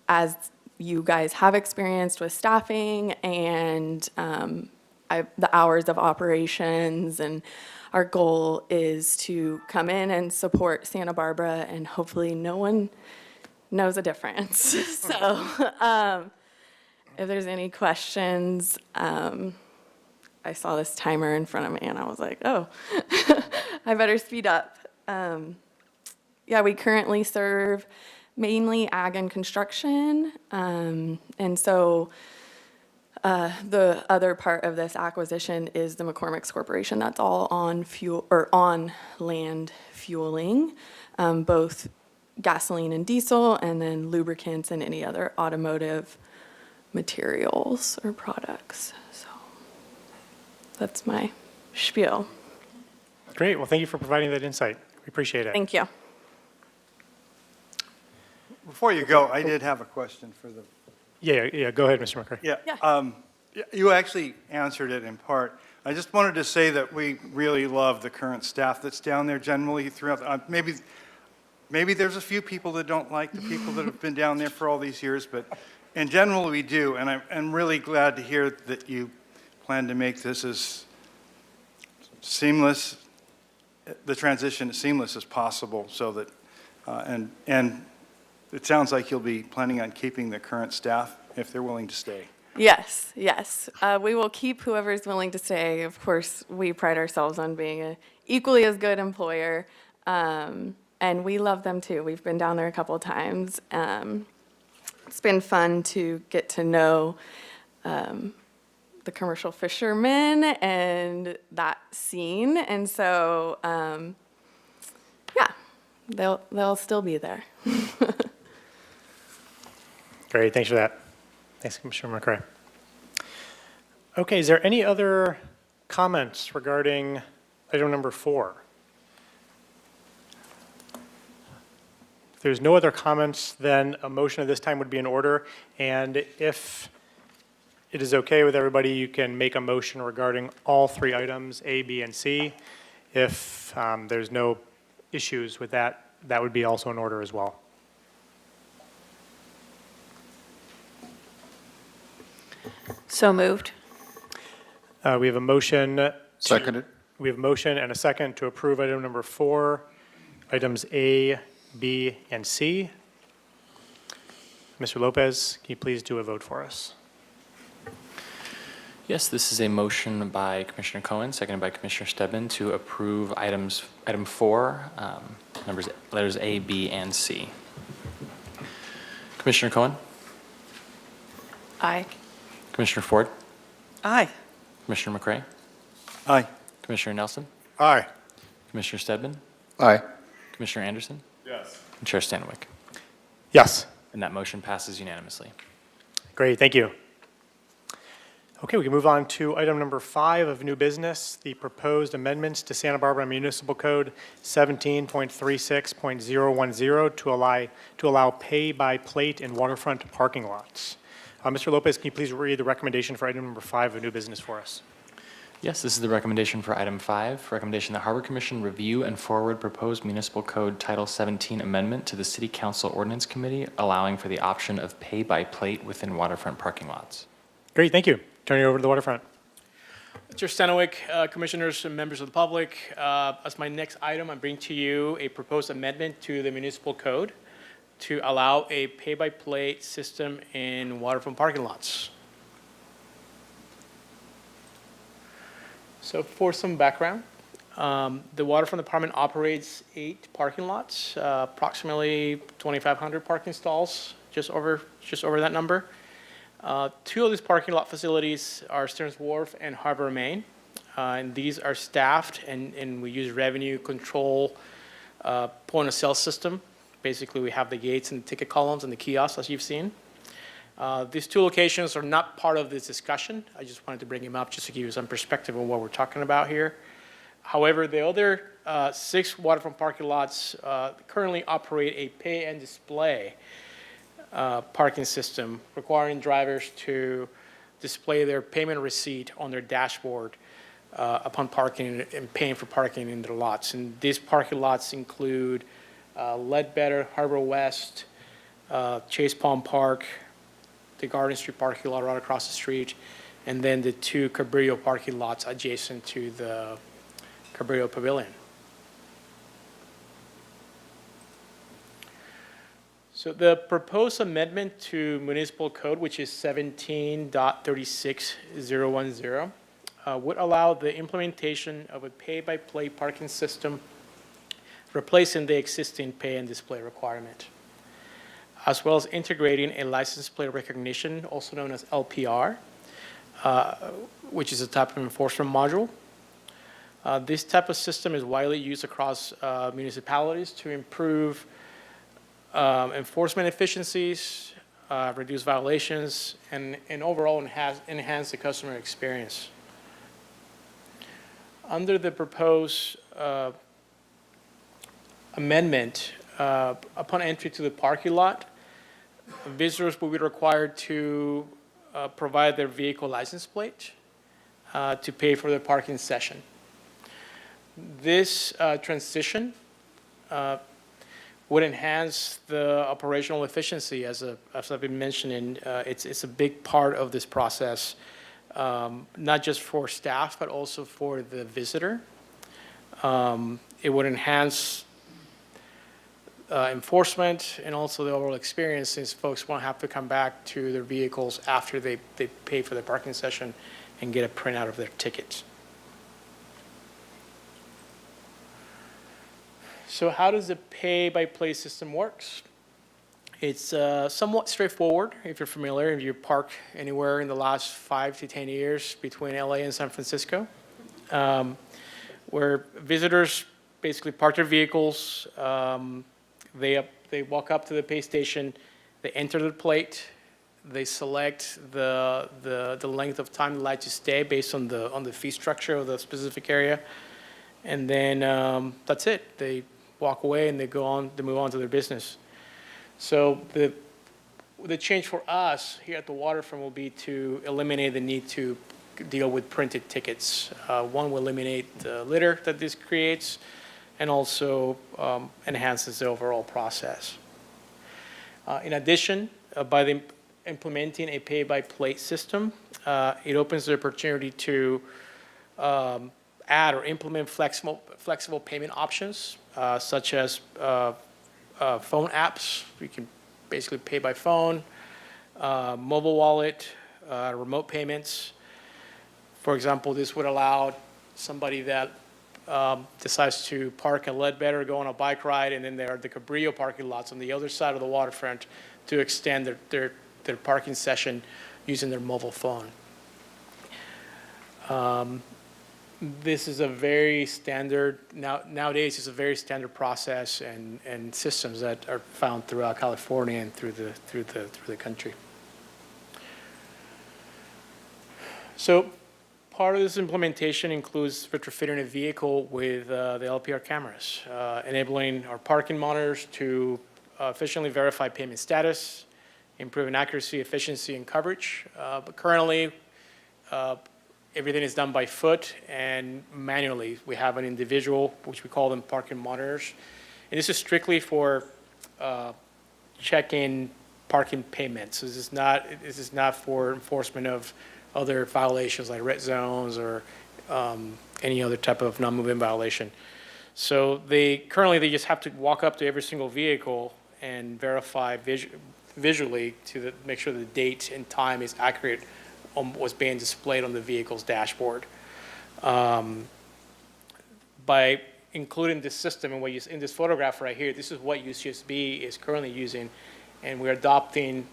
as you guys have experienced with staffing and the hours of operations, and our goal is to come in and support Santa Barbara, and hopefully no one knows a difference. So if there's any questions, I saw this timer in front of me and I was like, oh, I better speed up. Yeah, we currently serve mainly ag and construction. And so the other part of this acquisition is the McCormick's Corporation. That's all on fuel or on land fueling, both gasoline and diesel, and then lubricants and any other automotive materials or products. So that's my spiel. Great. Well, thank you for providing that insight. We appreciate it. Thank you. Before you go, I did have a question for the. Yeah. Go ahead, Mr. McCray. Yeah. You actually answered it in part. I just wanted to say that we really love the current staff that's down there generally throughout. Maybe there's a few people that don't like the people that have been down there for all these years, but in general we do. And I'm really glad to hear that you plan to make this as seamless, the transition as seamless as possible, so that and it sounds like you'll be planning on keeping the current staff if they're willing to stay. Yes. We will keep whoever's willing to stay. Of course, we pride ourselves on being an equally as good employer, and we love them too. We've been down there a couple of times. It's been fun to get to know the commercial fishermen and that scene, and so yeah, they'll still be there. Great. Thanks for that. Thanks, Commissioner McCray. Okay, is there any other comments regarding item number 4? If there's no other comments, then a motion at this time would be in order. And if it is okay with everybody, you can make a motion regarding all 3 items, A, B, and C. If there's no issues with that, that would be also in order as well. So moved. We have a motion. Seconded. We have a motion and a second to approve item number 4, items A, B, and C. Mr. Lopez, can you please do a vote for us? Yes, this is a motion by Commissioner Cohen, seconded by Commissioner Stebbin to approve item 4, letters A, B, and C. Commissioner Cohen? Aye. Commissioner Ford? Aye. Commissioner McCray? Aye. Commissioner Nelson? Aye. Commissioner Stebbin? Aye. Commissioner Anderson? Yes. And Chair Stanwyck. Yes. And that motion passes unanimously. Great, thank you. Okay, we can move on to item number 5 of new business, the proposed amendments to Santa Barbara Municipal Code 17.36.010 to allow pay by plate in waterfront parking lots. Mr. Lopez, can you please read the recommendation for item number 5 of new business for us? Yes, this is the recommendation for item 5. Recommendation that Harbor Commission review and forward proposed Municipal Code Title 17 amendment to the City Council Ordinance Committee, allowing for the option of pay by plate within waterfront parking lots. Great, thank you. Turning it over to the waterfront. Chair Stanwyck, Commissioners and members of the public, as my next item, I bring to you a proposed amendment to the municipal code to allow a pay-by-play system in waterfront parking lots. So for some background, the waterfront department operates 8 parking lots, approximately 2,500 parking stalls, just over that number. 2 of these parking lot facilities are Stearns Wharf and Harbor Main, and these are staffed, and we use revenue control point-of-sale system. Basically, we have the gates and the ticket columns and the kiosks, as you've seen. These 2 locations are not part of this discussion. I just wanted to bring them up just to give you some perspective on what we're talking about here. However, the other 6 waterfront parking lots currently operate a pay and display parking system, requiring drivers to display their payment receipt on their dashboard upon parking and paying for parking in their lots. And these parking lots include Ledbetter, Harbor West, Chase Palm Park, the Garden Street parking lot right across the street, and then the 2 Cabrillo parking lots adjacent to the Cabrillo Pavilion. So the proposed amendment to municipal code, which is 17.36010, would allow the implementation of a pay-by-play parking system replacing the existing pay and display requirement, as well as integrating a license plate recognition, also known as LPR, which is a type of enforcement module. This type of system is widely used across municipalities to improve enforcement efficiencies, reduce violations, and overall enhance the customer experience. Under the proposed amendment, upon entry to the parking lot, visitors will be required to provide their vehicle license plate to pay for their parking session. This transition would enhance the operational efficiency, as I've been mentioning. It's a big part of this process, not just for staff, but also for the visitor. It would enhance enforcement and also the overall experience, since folks won't have to come back to their vehicles after they pay for their parking session and get a printout of their tickets. So how does the pay-by-play system works? It's somewhat straightforward if you're familiar, if you park anywhere in the last 5 to 10 years between LA and San Francisco, where visitors basically park their vehicles, they walk up to the pay station, they enter the plate, they select the length of time they'd like to stay based on the fee structure of the specific area, and then that's it. They walk away and they move on to their business. So the change for us here at the waterfront will be to eliminate the need to deal with printed tickets. One will eliminate the litter that this creates, and also enhances the overall process. In addition, by implementing a pay-by-plate system, it opens the opportunity to add or implement flexible payment options, such as phone apps. We can basically pay by phone, mobile wallet, remote payments. For example, this would allow somebody that decides to park at Ledbetter, go on a bike ride, and then there are the Cabrillo parking lots on the other side of the waterfront to extend their parking session using their mobile phone. This is a very standard, nowadays it's a very standard process and systems that are found throughout California and through the country. So part of this implementation includes retrofitting a vehicle with the LPR cameras, enabling our parking monitors to efficiently verify payment status, improving accuracy, efficiency, and coverage. But currently, everything is done by foot and manually. We have an individual, which we call them parking monitors. And this is strictly for checking parking payments. This is not for enforcement of other violations like red zones or any other type of non-moving violation. So currently they just have to walk up to every single vehicle and verify visually to make sure the date and time is accurate on what's being displayed on the vehicle's dashboard. By including this system and what you in this photograph right here, this is what UCSB is currently using, and we're adopting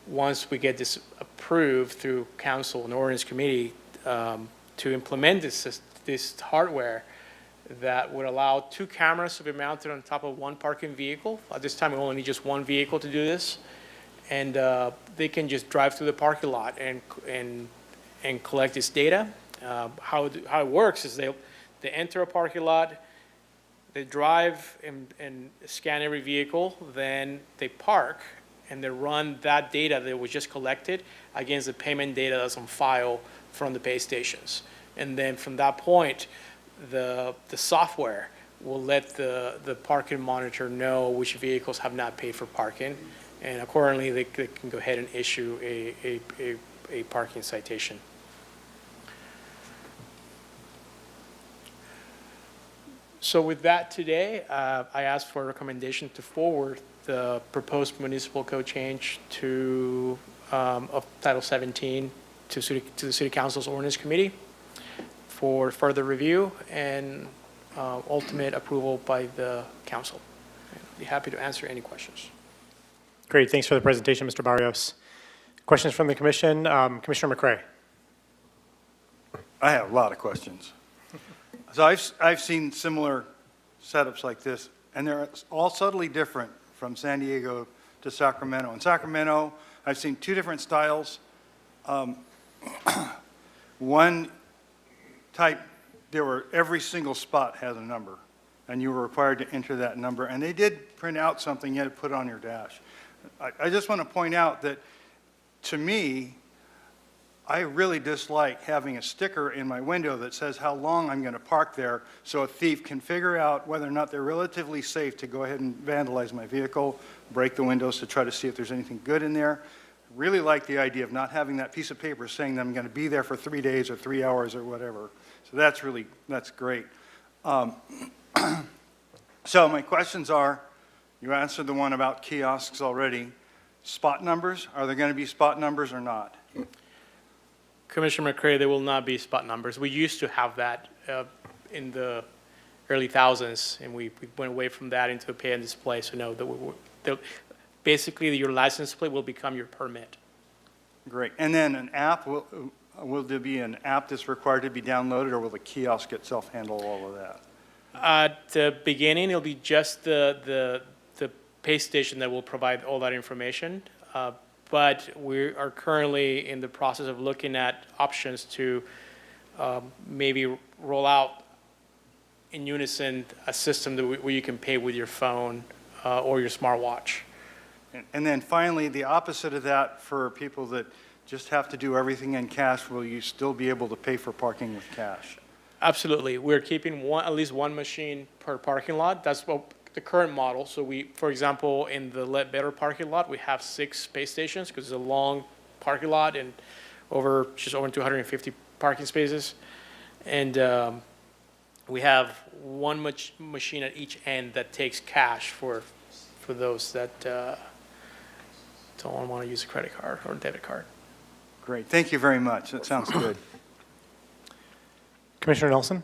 once we get this approved through council and ordinance committee to implement this hardware that would allow 2 cameras to be mounted on top of 1 parking vehicle. At this time, we only need just 1 vehicle to do this, and they can just drive through the parking lot and collect this data. How it works is they enter a parking lot, they drive and scan every vehicle, then they park, and they run that data that was just collected against the payment data that's on file from the pay stations. And then from that point, the software will let the parking monitor know which vehicles have not paid for parking, and accordingly, they can go ahead and issue a parking citation. So with that today, I asked for a recommendation to forward the proposed municipal code change to of Title 17 to the City Council's Ordinance Committee for further review and ultimate approval by the council. I'd be happy to answer any questions. Great, thanks for the presentation, Mr. Barrios. Questions from the commission? Commissioner McCray. I have a lot of questions. So I've seen similar setups like this, and they're all subtly different from San Diego to Sacramento. In Sacramento, I've seen 2 different styles. One type, every single spot has a number, and you were required to enter that number. And they did print out something you had to put on your dash. I just want to point out that, to me, I really dislike having a sticker in my window that says how long I'm going to park there so a thief can figure out whether or not they're relatively safe to go ahead and vandalize my vehicle, break the windows to try to see if there's anything good in there. Really like the idea of not having that piece of paper saying that I'm going to be there for 3 days or 3 hours or whatever. So that's great. So my questions are, you answered the one about kiosks already. Spot numbers, are there going to be spot numbers or not? Commissioner McCray, there will not be spot numbers. We used to have that in the early thousands, and we went away from that into a pay and display. So no, basically your license plate will become your permit. Great. And then an app, will there be an app that's required to be downloaded, or will the kiosk itself handle all of that? At the beginning, it'll be just the pay station that will provide all that information. But we are currently in the process of looking at options to maybe roll out in unison a system where you can pay with your phone or your smartwatch. And then finally, the opposite of that, for people that just have to do everything in cash, will you still be able to pay for parking with cash? Absolutely. We're keeping at least 1 machine per parking lot. That's what the current model. So for example, in the Ledbetter parking lot, we have 6 space stations because it's a long parking lot and just over 250 parking spaces. And we have 1 machine at each end that takes cash for those that don't want to use a credit card or debit card. Great. Thank you very much. That sounds good. Commissioner Nelson?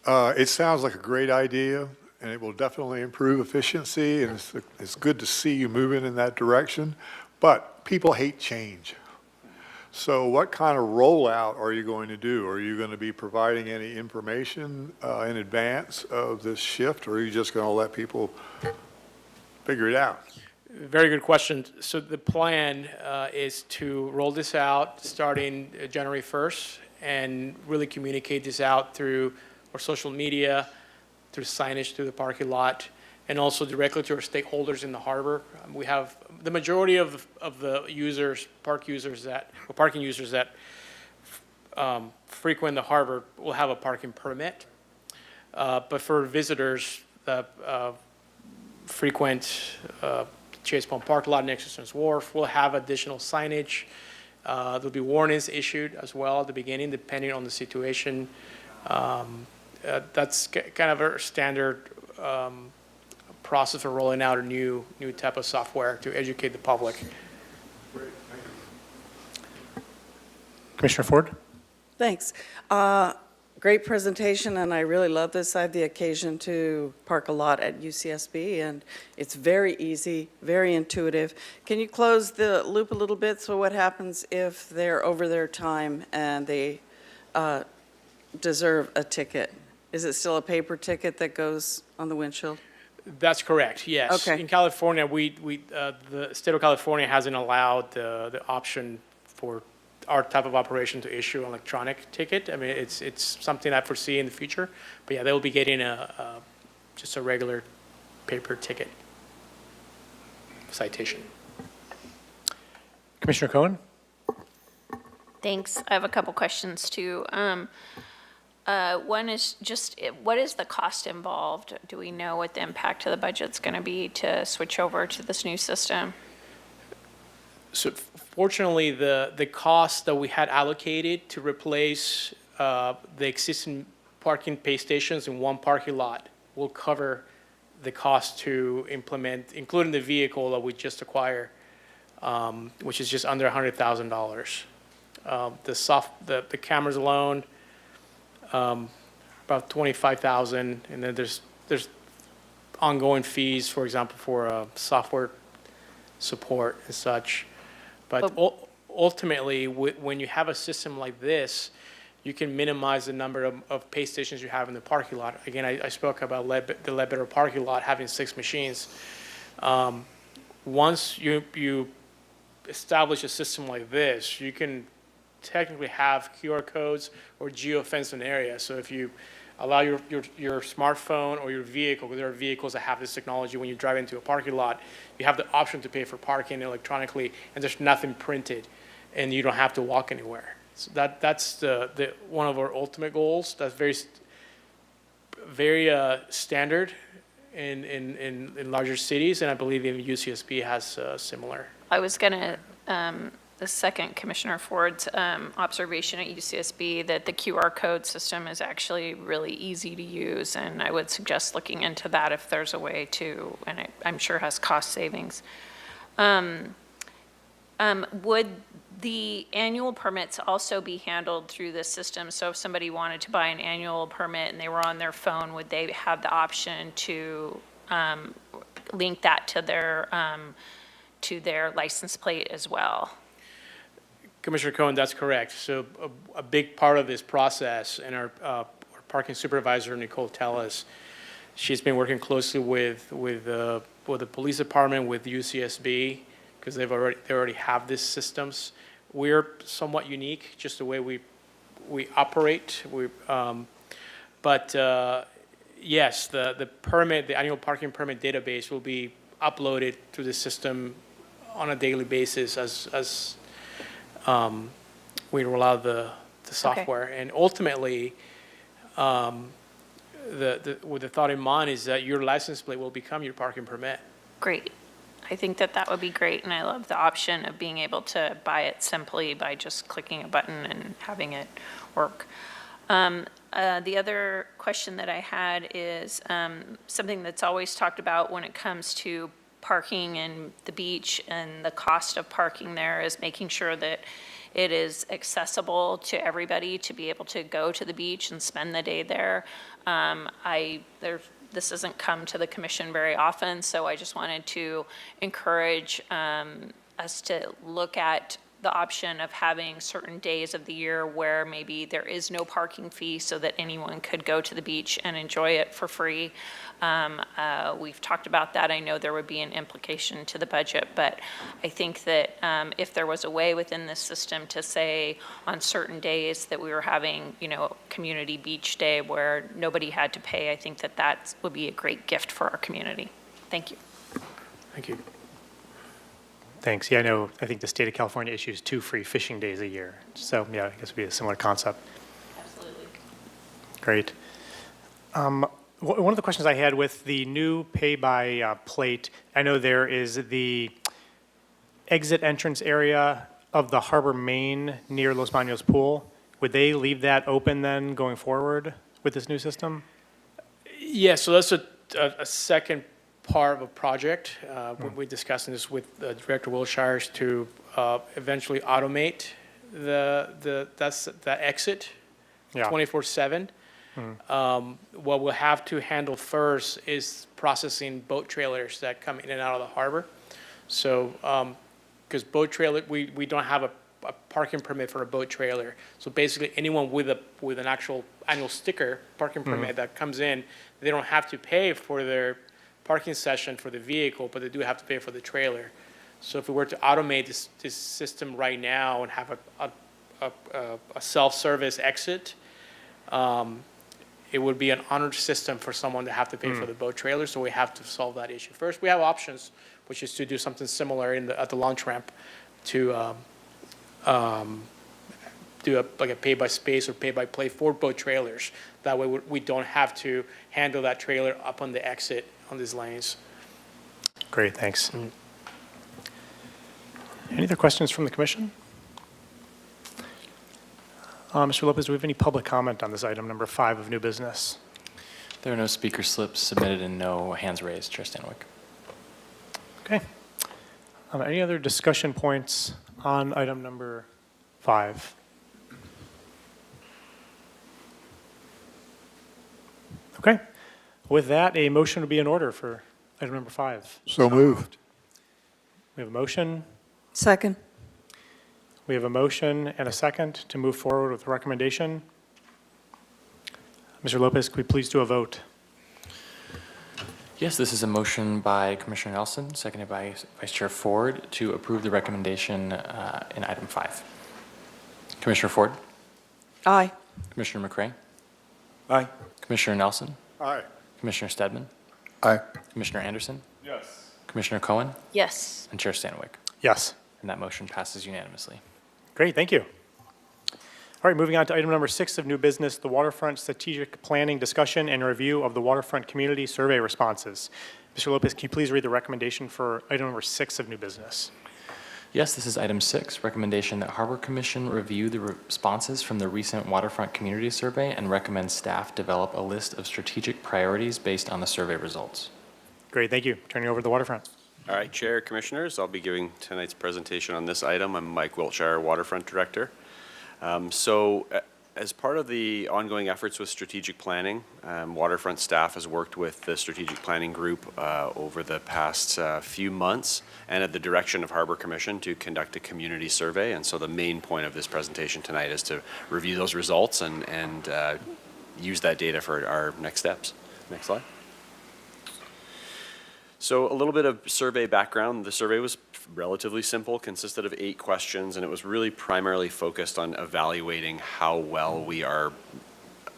It sounds like a great idea, and it will definitely improve efficiency, and it's good to see you moving in that direction, but people hate change. So what kind of rollout are you going to do? Are you going to be providing any information in advance of this shift, or are you just going to let people figure it out? Very good question. So the plan is to roll this out starting January 1st and really communicate this out through our social media, through signage through the parking lot, and also directly to our stakeholders in the harbor. We have the majority of the users, parking users that frequent the harbor will have a parking permit. But for visitors, frequent Chase Pump Park lot next to Stearns Wharf. We'll have additional signage. There'll be warnings issued as well at the beginning, depending on the situation. That's kind of a standard process for rolling out a new type of software to educate the public. Commissioner Ford? Thanks. Great presentation, and I really love this. I had the occasion to park a lot at UCSB, and it's very easy, very intuitive. Can you close the loop a little bit? So what happens if they're over their time and they deserve a ticket? Is it still a paper ticket that goes on the windshield? That's correct, yes. Okay. In California, the state of California hasn't allowed the option for our type of operation to issue an electronic ticket. I mean, it's something I foresee in the future, but yeah, they'll be getting just a regular paper ticket citation. Commissioner Cohen? Thanks. I have a couple questions too. One is just, what is the cost involved? Do we know what the impact to the budget's going to be to switch over to this new system? So fortunately, the cost that we had allocated to replace the existing parking pay stations in one parking lot will cover the cost to implement, including the vehicle that we just acquired, which is just under $100,000. The cameras alone, about $25,000, and then there's ongoing fees, for example, for software support and such. But ultimately, when you have a system like this, you can minimize the number of pay stations you have in the parking lot. Again, I spoke about the Ledbetter parking lot having 6 machines. Once you establish a system like this, you can technically have QR codes or geofence an area. So if you allow your smartphone or your vehicle, because there are vehicles that have this technology, when you drive into a parking lot, you have the option to pay for parking electronically, and there's nothing printed, and you don't have to walk anywhere. So that's the one of our ultimate goals. That's very standard in larger cities, and I believe even UCSB has similar. I was going to, the second Commissioner Ford's observation at UCSB, that the QR code system is actually really easy to use, and I would suggest looking into that if there's a way to, and I'm sure has cost savings. Would the annual permits also be handled through this system? So if somebody wanted to buy an annual permit and they were on their phone, would they have the option to link that to their license plate as well? Commissioner Cohen, that's correct. So a big part of this process, and our parking supervisor, Nicole Tellis, she's been working closely with the police department, with UCSB, because they already have these systems. We're somewhat unique, just the way we operate. Yes, the annual parking permit database will be uploaded to the system on a daily basis as we roll out the software. Okay. And ultimately, with the thought in mind is that your license plate will become your parking permit. Great. I think that would be great, and I love the option of being able to buy it simply by just clicking a button and having it work. The other question that I had is something that's always talked about when it comes to parking and the beach and the cost of parking there is making sure that it is accessible to everybody to be able to go to the beach and spend the day there. This doesn't come to the commission very often, so I just wanted to encourage us to look at the option of having certain days of the year where maybe there is no parking fee so that anyone could go to the beach and enjoy it for free. We've talked about that. I know there would be an implication to the budget, but I think that if there was a way within this system to say on certain days that we were having, community beach day where nobody had to pay, I think that would be a great gift for our community. Thank you. Thank you. Thanks. Yeah, I think the state of California issues 2 free fishing days a year. So, yeah, I guess it would be a similar concept. Absolutely. Great. One of the questions I had with the new pay-by-plate, I know there is the exit entrance area of the harbor main near Los Baños Pool. Would they leave that open then going forward with this new system? Yeah, so that's a second part of a project. We're discussing this with Director Wilshire to eventually automate that exit Yeah. 24/7. What we'll have to handle first is processing boat trailers that come in and out of the harbor. So, because boat trailer, we don't have a parking permit for a boat trailer. So basically, anyone with an actual annual sticker parking permit that comes in, they don't have to pay for their parking session for the vehicle, but they do have to pay for the trailer. So if we were to automate this system right now and have a self-service exit, it would be an honored system for someone to have to pay for the boat trailer, so we have to solve that issue. First, we have options, which is to do something similar at the launch ramp to do like a pay-by-space or pay-by-play for boat trailers. That way, we don't have to handle that trailer up on the exit on these lanes. Great, thanks. Any other questions from the commission? Mr. Lopez, do we have any public comment on this item, number 5 of new business? There are no speaker slips submitted and no hands raised, Chair Stanwyck. Okay. Any other discussion points on item number 5? Okay. With that, a motion would be in order for item number 5. So moved. We have a motion. Second. We have a motion and a second to move forward with the recommendation. Mr. Lopez, could we please do a vote? Yes, this is a motion by Commissioner Nelson, seconded by Vice Chair Ford, to approve the recommendation in item 5. Commissioner Ford? Aye. Commissioner McCray? Aye. Commissioner Nelson? Aye. Commissioner Stedman? Aye. Commissioner Anderson? Yes. Commissioner Cohen? Yes. And Chair Stanwyck. Yes. And that motion passes unanimously. Great, thank you. All right, moving on to item number 6 of new business, the Waterfront Strategic Planning Discussion and Review of the Waterfront Community Survey Responses. Mr. Lopez, can you please read the recommendation for item number 6 of new business? Yes, this is item 6, recommendation that Harbor Commission review the responses from the recent Waterfront Community Survey and recommend staff develop a list of strategic priorities based on the survey results. Great, thank you. Turning over to the Waterfront. All right, Chair, Commissioners, I'll be giving tonight's presentation on this item. I'm Mike Wiltshire, Waterfront Director. As part of the ongoing efforts with strategic planning, Waterfront staff has worked with the strategic planning group over the past few months and at the direction of Harbor Commission to conduct a community survey. And so the main point of this presentation tonight is to review those results and use that data for our next steps. Next slide. So a little bit of survey background. The survey was relatively simple, consisted of 8 questions, and it was really primarily focused on evaluating how well we are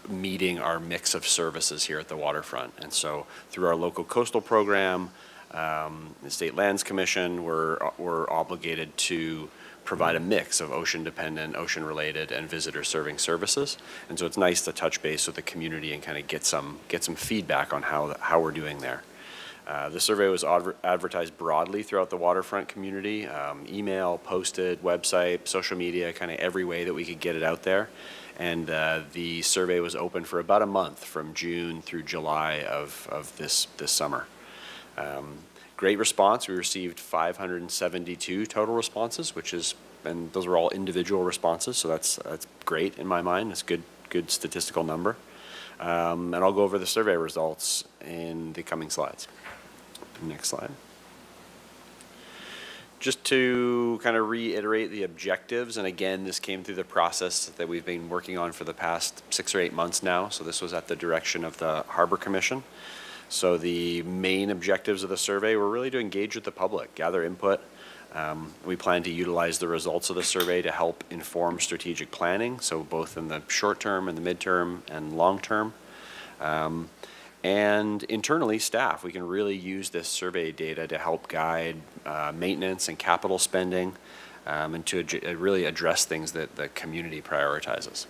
meeting our mix of services here at the waterfront. And so through our local coastal program, the State Lands Commission, we're obligated to provide a mix of ocean-dependent, ocean-related, and visitor-serving services. And so it's nice to touch base with the community and kind of get some feedback on how we're doing there. The survey was advertised broadly throughout the waterfront community, email, posted, website, social media, kind of every way that we could get it out there. And the survey was open for about a month from June through July of this summer. Great response. We received 572 total responses, and those were all individual responses, so that's great in my mind. It's a good statistical number. And I'll go over the survey results in the coming slides. Next slide. Just to kind of reiterate the objectives, and again, this came through the process that we've been working on for the past 6 or 8 months now, so this was at the direction of the Harbor Commission. So the main objectives of the survey were really to engage with the public, gather input. We plan to utilize the results of the survey to help inform strategic planning, so both in the short term and the midterm and long term. And internally, staff, we can really use this survey data to help guide maintenance and capital spending and to really address things that the community prioritizes.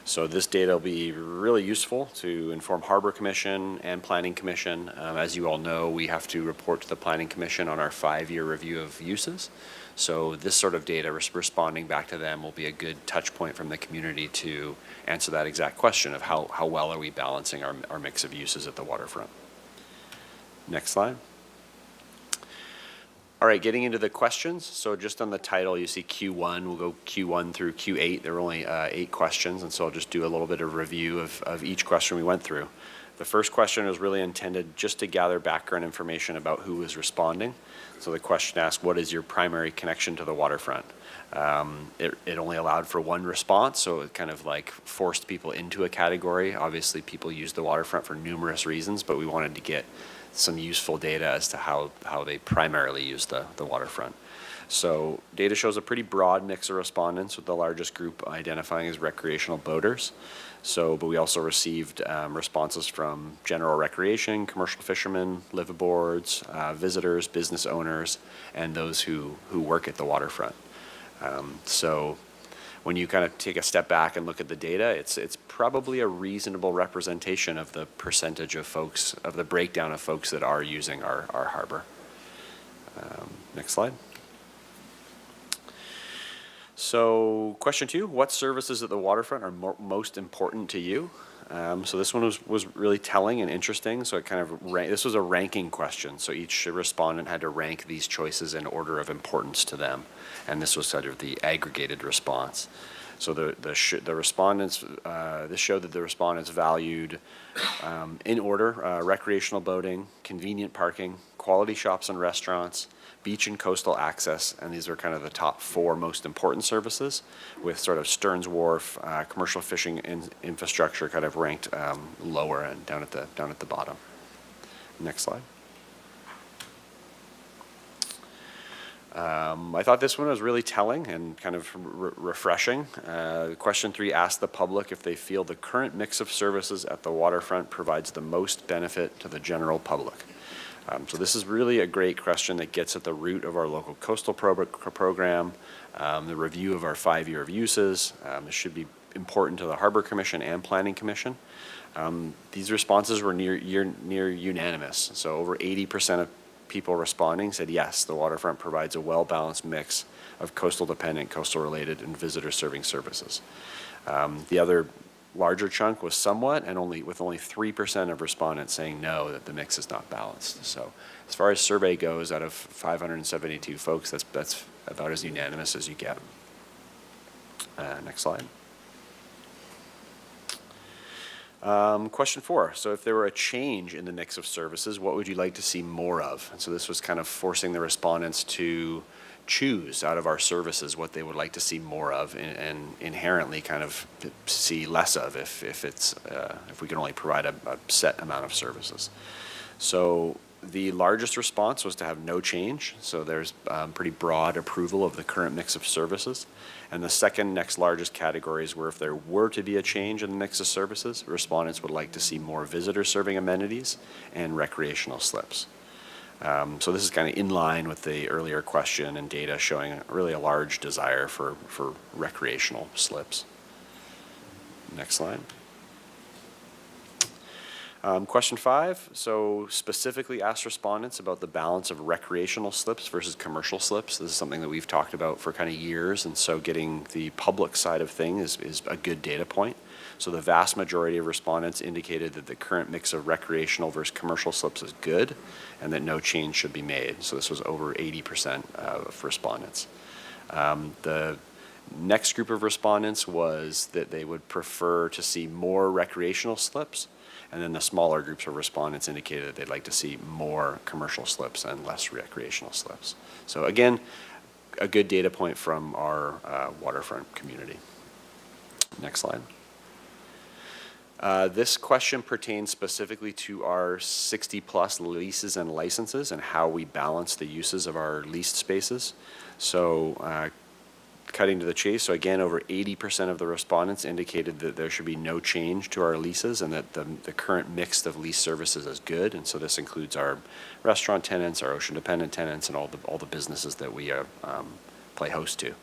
So this data will be really useful to inform Harbor Commission and Planning Commission. As you all know, we have to report to the Planning Commission on our 5-year review of uses. So this sort of data, responding back to them, will be a good touch point from the community to answer that exact question of how well are we balancing our mix of uses at the waterfront. Next slide. All right, getting into the questions. So just on the title, you see Q1. We'll go Q1 through Q8. There were only 8 questions, and so I'll just do a little bit of review of each question we went through. The first question was really intended just to gather background information about who was responding. So the question asked, what is your primary connection to the waterfront? It only allowed for one response, so it kind of like forced people into a category. Obviously, people use the waterfront for numerous reasons, but we wanted to get some useful data as to how they primarily use the waterfront. So data shows a pretty broad mix of respondents, with the largest group identifying as recreational boaters. But we also received responses from general recreation, commercial fishermen, liveaboards, visitors, business owners, and those who work at the waterfront. So when you kind of take a step back and look at the data, it's probably a reasonable representation of the percentage of folks, of the breakdown of folks that are using our harbor. Next slide. So question 2, what services at the waterfront are most important to you? So this one was really telling and interesting. So it kind of this was a ranking question. So each respondent had to rank these choices in order of importance to them, and this was sort of the aggregated response. So the respondents, this showed that the respondents valued, in order, recreational boating, convenient parking, quality shops and restaurants, beach and coastal access, and these are kind of the top 4 most important services, with sort of Stearns Wharf, commercial fishing infrastructure kind of ranked lower and down at the bottom. Next slide. I thought this one was really telling and kind of refreshing. Question 3 asked the public if they feel the current mix of services at the waterfront provides the most benefit to the general public. So this is really a great question that gets at the root of our local coastal program, the review of our 5-year of uses. This should be important to the Harbor Commission and Planning Commission. These responses were near unanimous. So over 80% of people responding said yes, the waterfront provides a well-balanced mix of coastal dependent, coastal related, and visitor serving services. The other larger chunk was somewhat, and only 3% of respondents saying no, that the mix is not balanced. So as far as survey goes, out of 572 folks, that's about as unanimous as you get. Next slide. Question 4. So if there were a change in the mix of services, what would you like to see more of? And so this was kind of forcing the respondents to choose out of our services what they would like to see more of, and inherently kind of see less of if we can only provide a set amount of services. So the largest response was to have no change. So there's pretty broad approval of the current mix of services. And the second next largest categories were if there were to be a change in the mix of services, respondents would like to see more visitor serving amenities and recreational slips. So this is kind of in line with the earlier question and data showing really a large desire for recreational slips. Next slide. Question 5, so specifically asked respondents about the balance of recreational slips versus commercial slips. This is something that we've talked about for kind of years, and so getting the public side of things is a good data point. So the vast majority of respondents indicated that the current mix of recreational versus commercial slips is good, and that no change should be made. So this was over 80% of respondents. The next group of respondents was that they would prefer to see more recreational slips, and then the smaller groups of respondents indicated that they'd like to see more commercial slips and less recreational slips. So again, a good data point from our waterfront community. Next slide. This question pertains specifically to our 60-plus leases and licenses and how we balance the uses of our leased spaces. So cutting to the chase, so again, over 80% of the respondents indicated that there should be no change to our leases and that the current mix of lease services is good. And so this includes our restaurant tenants, our ocean-dependent tenants, and all the businesses that we play host to.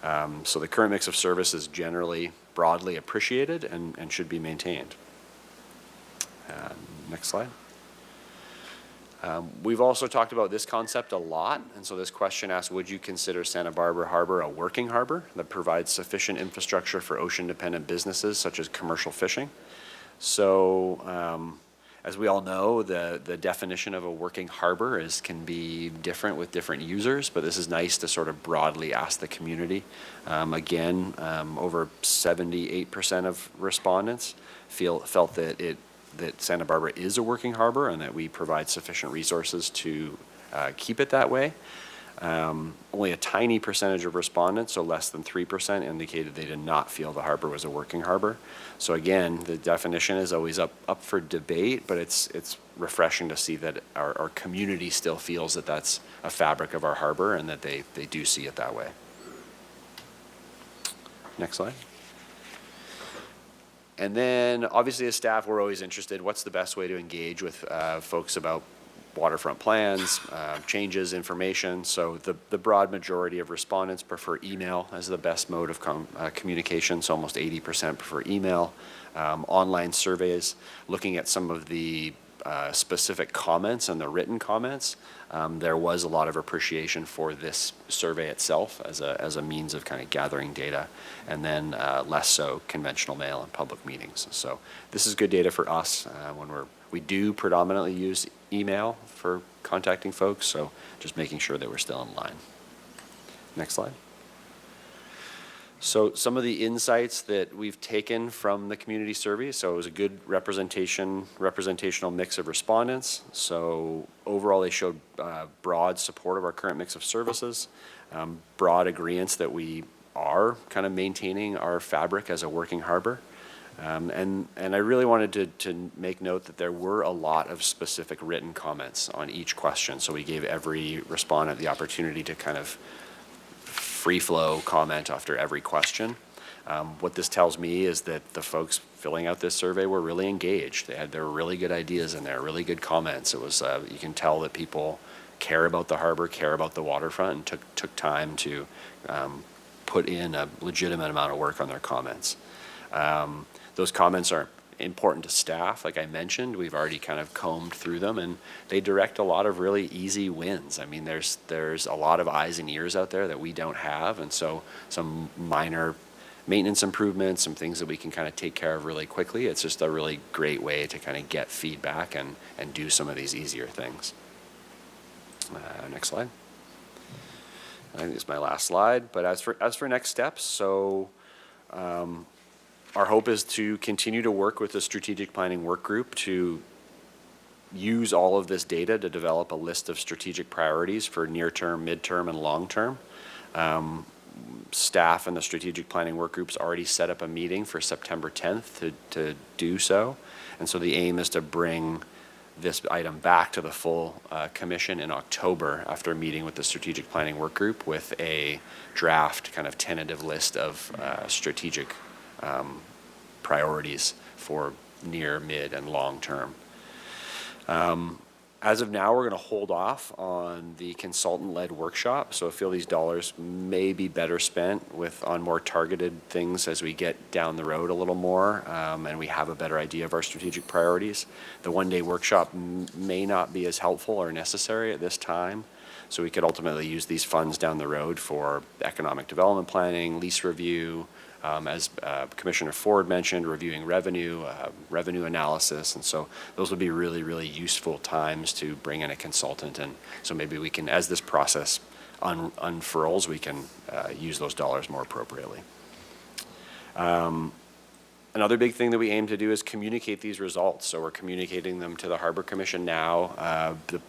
So the current mix of service is generally broadly appreciated and should be maintained. Next slide. We've also talked about this concept a lot, and so this question asks, would you consider Santa Barbara Harbor a working harbor that provides sufficient infrastructure for ocean-dependent businesses such as commercial fishing? So, as we all know, the definition of a working harbor can be different with different users, but this is nice to sort of broadly ask the community. Again, over 78% of respondents felt that Santa Barbara is a working harbor and that we provide sufficient resources to keep it that way. Only a tiny percentage of respondents, so less than 3%, indicated they did not feel the harbor was a working harbor. So again, the definition is always up for debate, but it's refreshing to see that our community still feels that that's a fabric of our harbor and that they do see it that way. Next slide. And then, obviously, as staff, we're always interested, what's the best way to engage with folks about waterfront plans, changes, information. So the broad majority of respondents prefer email as the best mode of communication, so almost 80% prefer email. Online surveys, looking at some of the specific comments and the written comments, there was a lot of appreciation for this survey itself as a means of kind of gathering data, and then less so conventional mail and public meetings. So this is good data for us when we do predominantly use email for contacting folks, so just making sure that we're still in line. Next slide. So some of the insights that we've taken from the community survey, so it was a good representational mix of respondents. So overall, they showed broad support of our current mix of services, broad agreements that we are kind of maintaining our fabric as a working harbor. And I really wanted to make note that there were a lot of specific written comments on each question. So we gave every respondent the opportunity to kind of free flow comment after every question. What this tells me is that the folks filling out this survey were really engaged. There were really good ideas in there, really good comments. It was, you can tell that people care about the harbor, care about the waterfront, and took time to put in a legitimate amount of work on their comments. Those comments are important to staff. Like I mentioned, we've already kind of combed through them, and they direct a lot of really easy wins. I mean, there's a lot of eyes and ears out there that we don't have, and so some minor maintenance improvements, some things that we can kind of take care of really quickly. It's just a really great way to kind of get feedback and do some of these easier things. Next slide. I think this is my last slide, but as for next steps, so our hope is to continue to work with the strategic planning work group to use all of this data to develop a list of strategic priorities for near-term, mid-term, and long-term. Staff and the strategic planning work groups already set up a meeting for September 10th to do so. And so the aim is to bring this item back to the full commission in October after meeting with the strategic planning work group with a draft kind of tentative list of strategic priorities for near, mid, and long term. As of now, we're going to hold off on the consultant-led workshop, so I feel these dollars may be better spent on more targeted things as we get down the road a little more, and we have a better idea of our strategic priorities. The one-day workshop may not be as helpful or necessary at this time, so we could ultimately use these funds down the road for economic development planning, lease review, as Commissioner Ford mentioned, reviewing revenue analysis, and so those would be really, really useful times to bring in a consultant, and so maybe we can, as this process unfurls, we can use those dollars more appropriately. Another big thing that we aim to do is communicate these results, so we're communicating them to the Harbor Commission now, the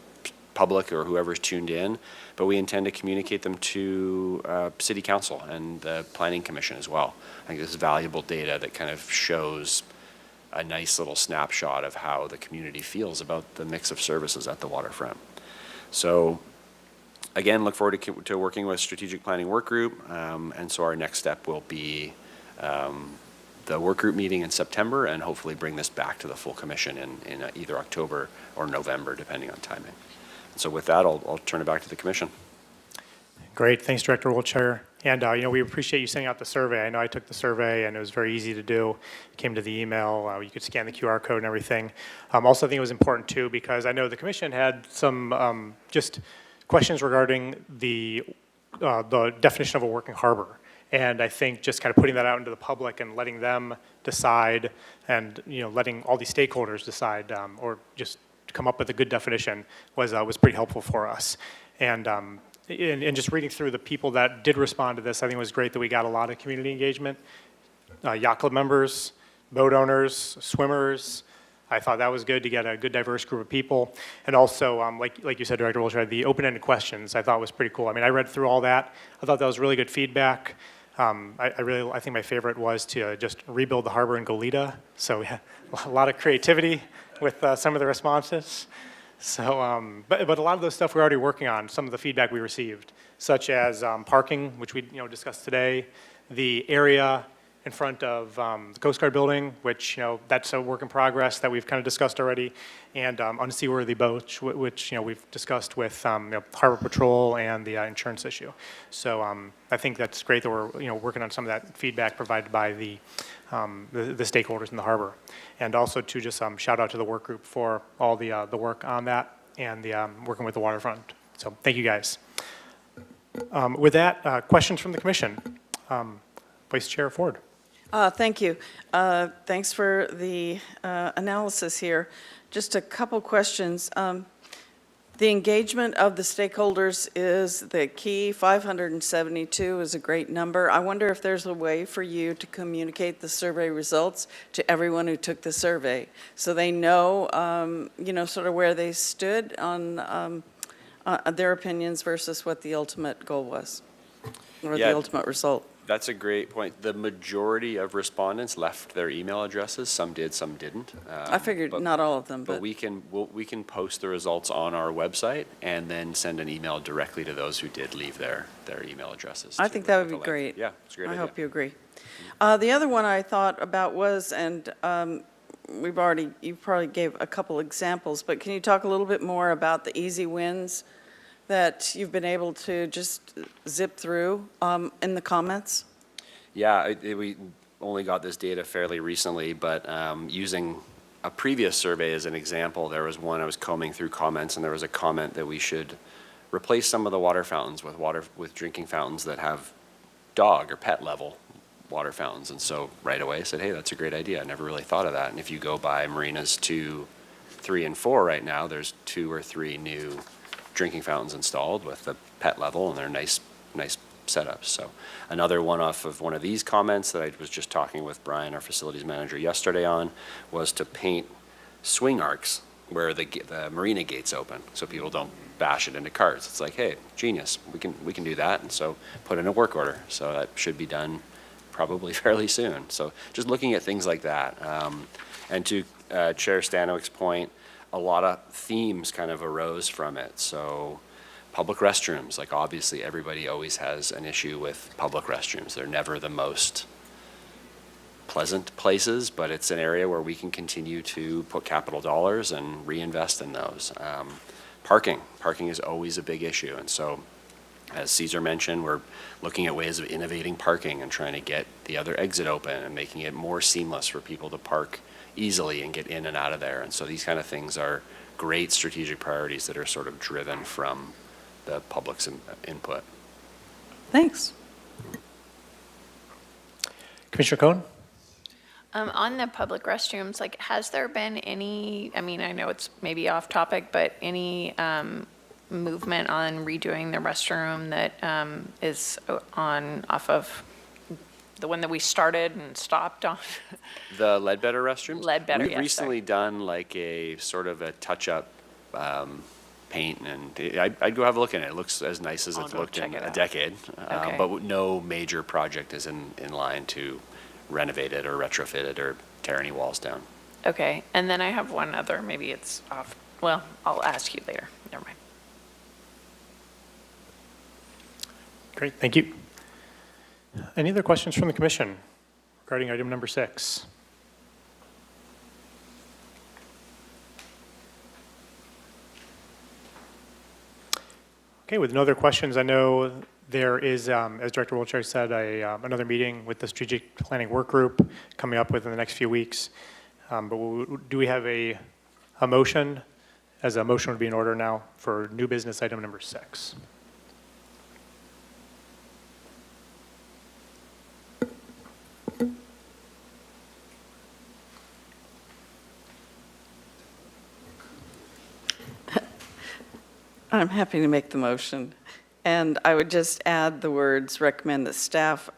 public or whoever's tuned in, but we intend to communicate them to City Council and the Planning Commission as well. I think this is valuable data that kind of shows a nice little snapshot of how the community feels about the mix of services at the waterfront. So again, look forward to working with Strategic Planning Work Group, and so our next step will be the work group meeting in September, and hopefully bring this back to the full commission in either October or November, depending on timing. So with that, I'll turn it back to the commission. Great. Thanks, Director Wiltshire. And, we appreciate you sending out the survey. I know I took the survey, and it was very easy to do. It came to the email. You could scan the QR code and everything. Also, I think it was important, too, because I know the commission had some just questions regarding the definition of a working harbor. And I think just kind of putting that out into the public and letting them decide and, letting all these stakeholders decide or just come up with a good definition was pretty helpful for us. And just reading through the people that did respond to this, I think it was great that we got a lot of community engagement. Yacht club members, boat owners, swimmers. I thought that was good to get a good diverse group of people. And also, like you said, Director Wilshire, the open-ended questions I thought was pretty cool. I mean, I read through all that. I thought that was really good feedback. I think my favorite was to just rebuild the harbor in Goleta. So we had a lot of creativity with some of the responses. So, but a lot of those stuff we're already working on, some of the feedback we received, such as parking, which we discussed today, the area in front of the Coast Guard building, which, that's a work in progress that we've kind of discussed already, and unseaworthy boats, which, we've discussed with Harbor Patrol and the insurance issue. So I think that's great that we're, working on some of that feedback provided by the stakeholders in the harbor. And also to just shout out to the work group for all the work on that and the working with the waterfront. So thank you guys. With that, questions from the commission. Vice Chair Ford. Thank you. Thanks for the analysis here. Just a couple questions. The engagement of the stakeholders is the key. 572 is a great number. I wonder if there's a way for you to communicate the survey results to everyone who took the survey, so they know, sort of where they stood on their opinions versus what the ultimate goal was, or the ultimate result. That's a great point. The majority of respondents left their email addresses. Some did, some didn't. I figured not all of them, but we can post the results on our website and then send an email directly to those who did leave their email addresses. I think that would be great. Yeah, it's a great I idea. hope you agree. The other one I thought about was, and you probably gave a couple examples, but can you talk a little bit more about the easy wins that you've been able to just zip through in the comments? Yeah, we only got this data fairly recently, but using a previous survey as an example, there was one, I was combing through comments, and there was a comment that we should replace some of the water fountains with drinking fountains that have dog or pet level water fountains. And so right away I said, hey, that's a great idea. I never really thought of that. And if you go by marinas 2, 3, and 4 right now, there's 2 or 3 new drinking fountains installed with the pet level, and they're nice setups. So another one off of one of these comments that I was just talking with Brian, our facilities manager, yesterday on, was to paint swing arcs where the marina gates open so people don't bash it into carts. It's like, hey, genius, we can do that, and so put in a work order. So that should be done probably fairly soon. So just looking at things like that. And to Chair Stanowic's point, a lot of themes kind of arose from it. So public restrooms, like obviously everybody always has an issue with public restrooms. They're never the most pleasant places, but it's an area where we can continue to put capital dollars and reinvest in those. Parking is always a big issue. And so as Cesar mentioned, we're looking at ways of innovating parking and trying to get the other exit open and making it more seamless for people to park easily and get in and out of there. And so these kind of things are great strategic priorities that are sort of driven from the public's input. Thanks. Commissioner Cohen? On the public restrooms, has there been any, I know it's maybe off topic, but any movement on redoing the restroom that is off of the one that we started and stopped on? The Ledbetter restrooms? Ledbetter, We've yes, recently done like a sort of a touch-up paint, and I'd go have a look at it. It looks as nice as I'll it's go looked check in it a out. decade. Okay. But no major project is in line to renovate it or retrofit it or tear any walls down. Okay, and then I have one other, maybe it's off, well, I'll ask you later, never mind. Great, thank you. Any other questions from the commission regarding item number 6? Okay, with no other questions, I know there is, as Director Wiltshire said, another meeting with the Strategic Planning Work Group coming up within the next few weeks. But do we have a motion, as a motion would be in order now, for new business item number 6? I'm happy to make the motion. And I would just add the words, recommend that staff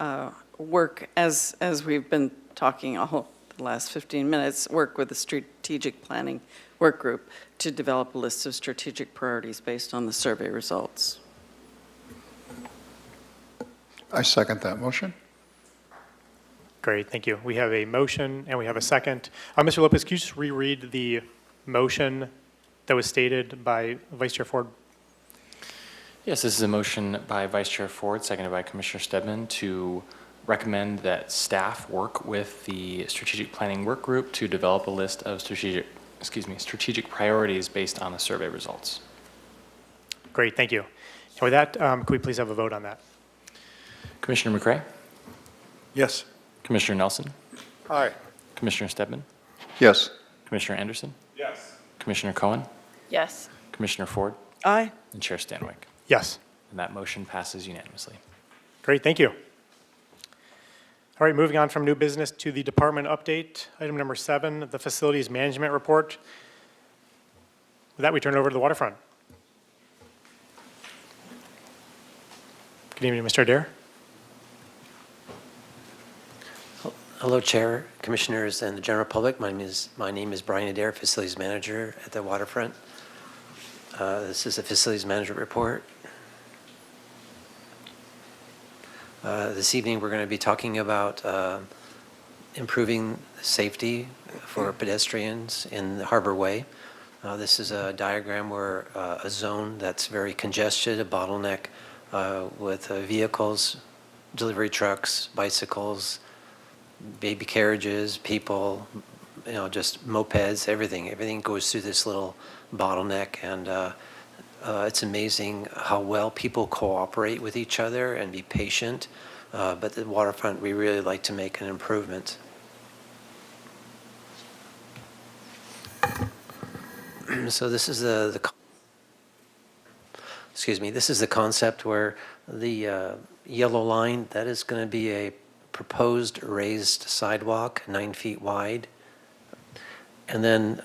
work, as we've been talking all the last 15 minutes, work with the strategic planning work group to develop a list of strategic priorities based on the survey results. I second that motion. Great, thank you. We have a motion and we have a second. Mr. Lopez, could you just reread the motion that was stated by Vice Chair Ford? Yes, this is a motion by Vice Chair Ford, seconded by Commissioner Stedman, to recommend that staff work with the Strategic Planning Work Group to develop a list of strategic priorities based on the survey results. Great, thank you. And with that, could we please have a vote on that? Commissioner McCray, Yes. Commissioner Nelson, Aye. Commissioner Stedman, Yes. Commissioner Anderson, Yes. Commissioner Cohen, Yes. Commissioner Ford, Aye. and Chair Stanwyck. Yes. And that motion passes unanimously. Great, thank you. All right, moving on from new business to the department update. Item number 7, the facilities management report. With that, we turn it over to the waterfront. Good evening, Mr. Adair. Hello, Chair, Commissioners, and the general public. My name is Brian Adair, Facilities Manager at the Waterfront. This is a Facilities Management Report. This evening, we're going to be talking about improving safety for pedestrians in the Harbor Way. This is a diagram where a zone that's very congested, a bottleneck with vehicles, delivery trucks, bicycles, baby carriages, people, just mopeds, everything. Everything goes through this little bottleneck, and it's amazing how well people cooperate with each other and be patient. But at the Waterfront, we really like to make an improvement. So this is this is the concept where the yellow line, that is going to be a proposed raised sidewalk, 9 feet wide. And then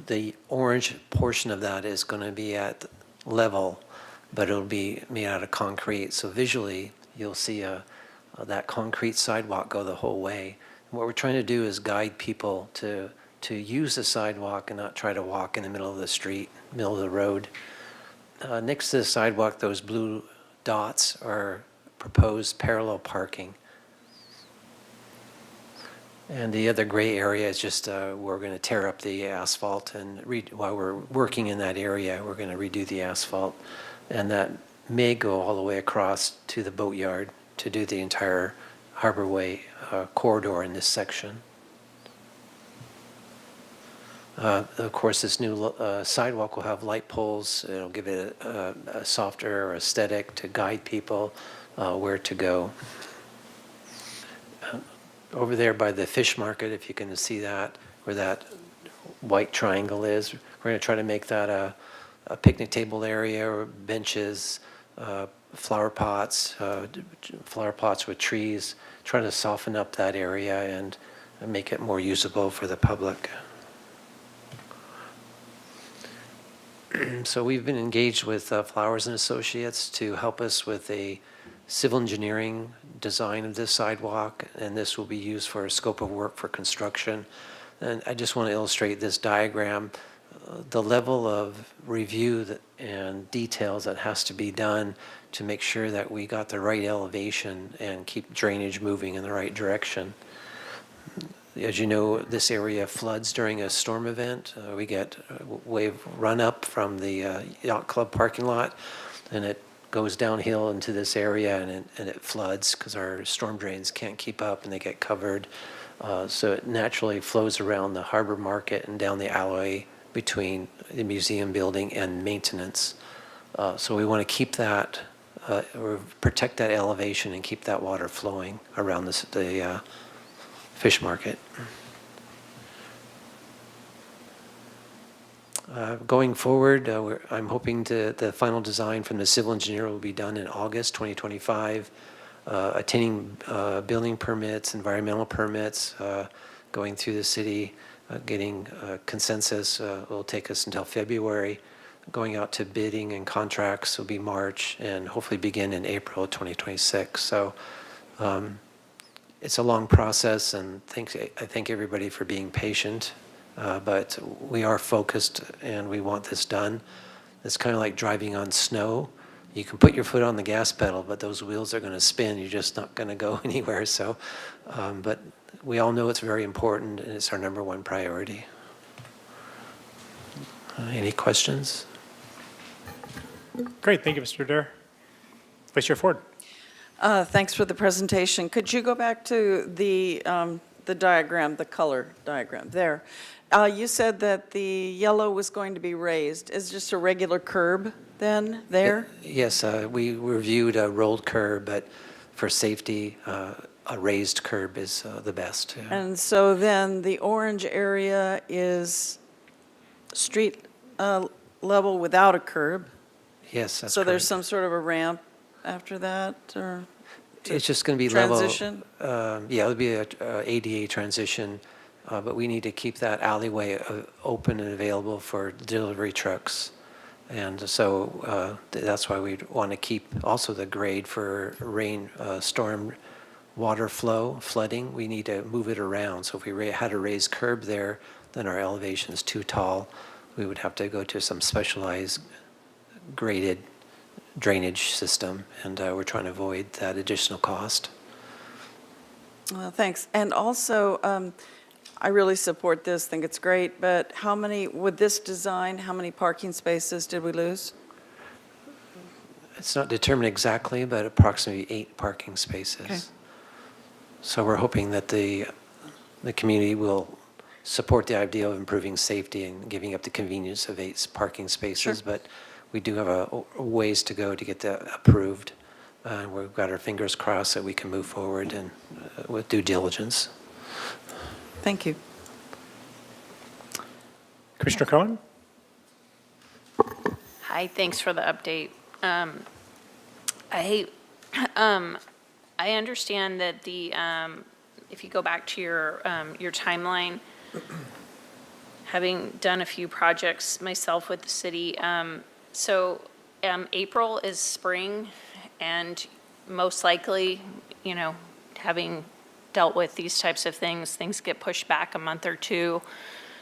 the orange portion of that is going to be at level, but it'll be made out of concrete. So visually, you'll see that concrete sidewalk go the whole way. And what we're trying to do is guide people to use the sidewalk and not try to walk in the middle of the street, middle of the road. Next to the sidewalk, those blue dots are proposed parallel parking. And the other gray area is just we're going to tear up the asphalt, and while we're working in that area, we're going to redo the asphalt. And that may go all the way across to the boatyard to do the entire Harbor Way corridor in this section. Of course, this new sidewalk will have light poles. It'll give it a softer aesthetic to guide people where to go. Over there by the fish market, if you can see that, where that white triangle is, we're going to try to make that a picnic table area, or benches, flower pots with trees, trying to soften up that area and make it more usable for the public. So we've been engaged with Flowers and Associates to help us with a civil engineering design of this sidewalk, and this will be used for a scope of work for construction. And I just want to illustrate this diagram, the level of review and details that has to be done to make sure that we got the right elevation and keep drainage moving in the right direction. As you know, this area floods during a storm event. We get wave run up from the yacht club parking lot, and it goes downhill into this area, and it floods because our storm drains can't keep up and they get covered. So it naturally flows around the harbor market and down the alleyway between the museum building and maintenance. So we want to keep that, or protect that elevation and keep that water flowing around the fish market. Going forward, I'm hoping the final design from the civil engineer will be done in August 2025. Attaining building permits, environmental permits, going through the city, getting consensus will take us until February. Going out to bidding and contracts will be March, and hopefully begin in April 2026. So it's a long process, and I thank everybody for being patient. But we are focused, and we want this done. It's kind of like driving on snow. You can put your foot on the gas pedal, but those wheels are going to spin. You're just not going to go anywhere. So, but we all know it's very important, and it's our #1 priority. Any questions? Great, thank you, Mr. Adair. Vice Chair Ford. Thanks for the presentation. Could you go back to the diagram, the color diagram there? You said that the yellow was going to be raised. Is it just a regular curb then there? Yes, we reviewed a rolled curb, but for safety, a raised curb is the best. Yeah. And so then the orange area is street level without a curb? Yes, that's So there's correct. some sort of a ramp after that, or? It's just going to be transition? level. Yeah, it'll be a ADA transition, but we need to keep that alleyway open and available for delivery trucks. And so that's why we want to keep also the grade for rain, storm water flow, flooding. We need to move it around. So if we had a raised curb there, then our elevation is too tall. We would have to go to some specialized graded drainage system, and we're trying to avoid that additional cost. Well, thanks. And also, I really support this, think it's great, but how many, with this design, how many parking spaces did we lose? It's not determined exactly, but approximately 8 parking spaces. Okay. So we're hoping that the community will support the idea of improving safety and giving up the convenience of 8 parking spaces, Sure. but we do have a ways to go to get that approved. We've got our fingers crossed that we can move forward and with due diligence. Thank you. Commissioner Cohen? Hi, thanks for the update. I understand that if you go back to your timeline, having done a few projects myself with the city, so April is spring, and most likely, having dealt with these types of things get pushed back a month or 2,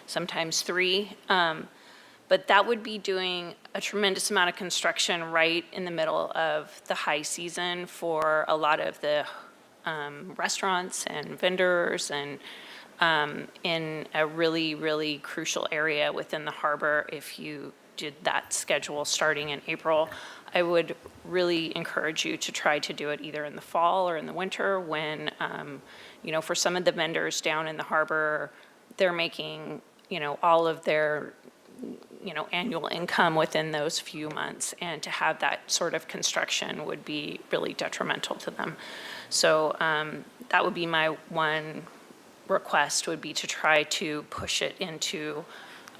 sometimes 3. But that would be doing a tremendous amount of construction right in the middle of the high season for a lot of the restaurants and vendors, and in a really, really crucial area within the harbor. If you did that schedule starting in April, I would really encourage you to try to do it either in the fall or in the winter when, for some of the vendors down in the harbor, they're making, all of their annual income within those few months, and to have that sort of construction would be really detrimental to them. So that would be my one request, would be to try to push it into,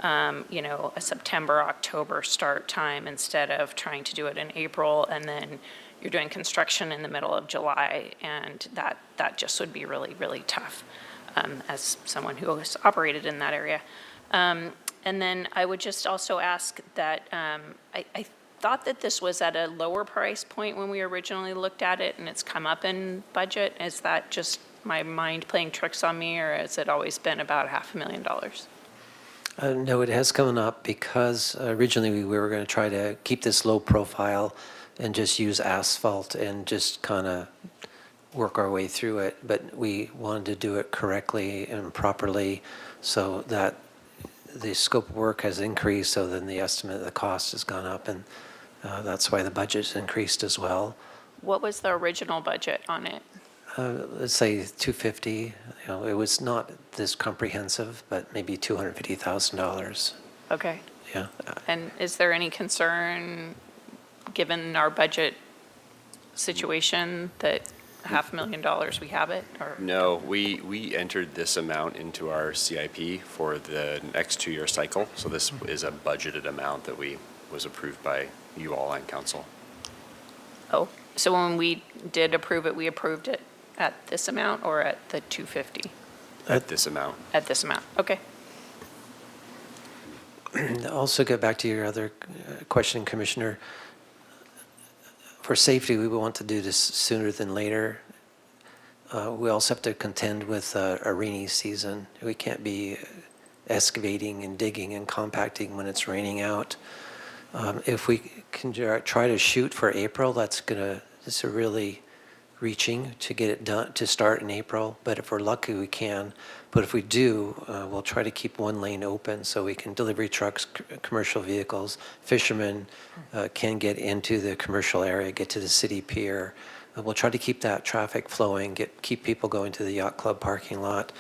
a September, October start time, instead of trying to do it in April, and then you're doing construction in the middle of July, and that just would be really, really tough, as someone who has operated in that area. And then I would just also ask that, I thought that this was at a lower price point when we originally looked at it, and it's come up in budget. Is that just my mind playing tricks on me, or has it always been about $500,000? No, it has come up because originally we were going to try to keep this low profile and just use asphalt and just kind of work our way through it. But we wanted to do it correctly and properly so that the scope of work has increased, so then the estimate of the cost has gone up, and that's why the budget's increased as well. What was the original budget on it? Let's say 250. It was not this comprehensive, but maybe $250,000. Okay. Yeah. And is there any concern given our budget situation, that $500,000, we have it? Or No, we entered this amount into our CIP for the next 2-year cycle. So this is a budgeted amount that was approved by you all and council. Oh, so when we did approve it, we approved it at this amount or at the 250? At this amount. At this amount, okay. Also get back to your other question, Commissioner. For safety, we want to do this sooner than later. We also have to contend with a rainy season. We can't be excavating and digging and compacting when it's raining out. If we can try to shoot for April, it's a really reaching to get it done, to start in April. But if we're lucky, we can. But if we do, we'll try to keep one lane open so we can delivery trucks, commercial vehicles, fishermen can get into the commercial area, get to the city pier. We'll try to keep that traffic flowing, keep people going to the yacht club parking lot.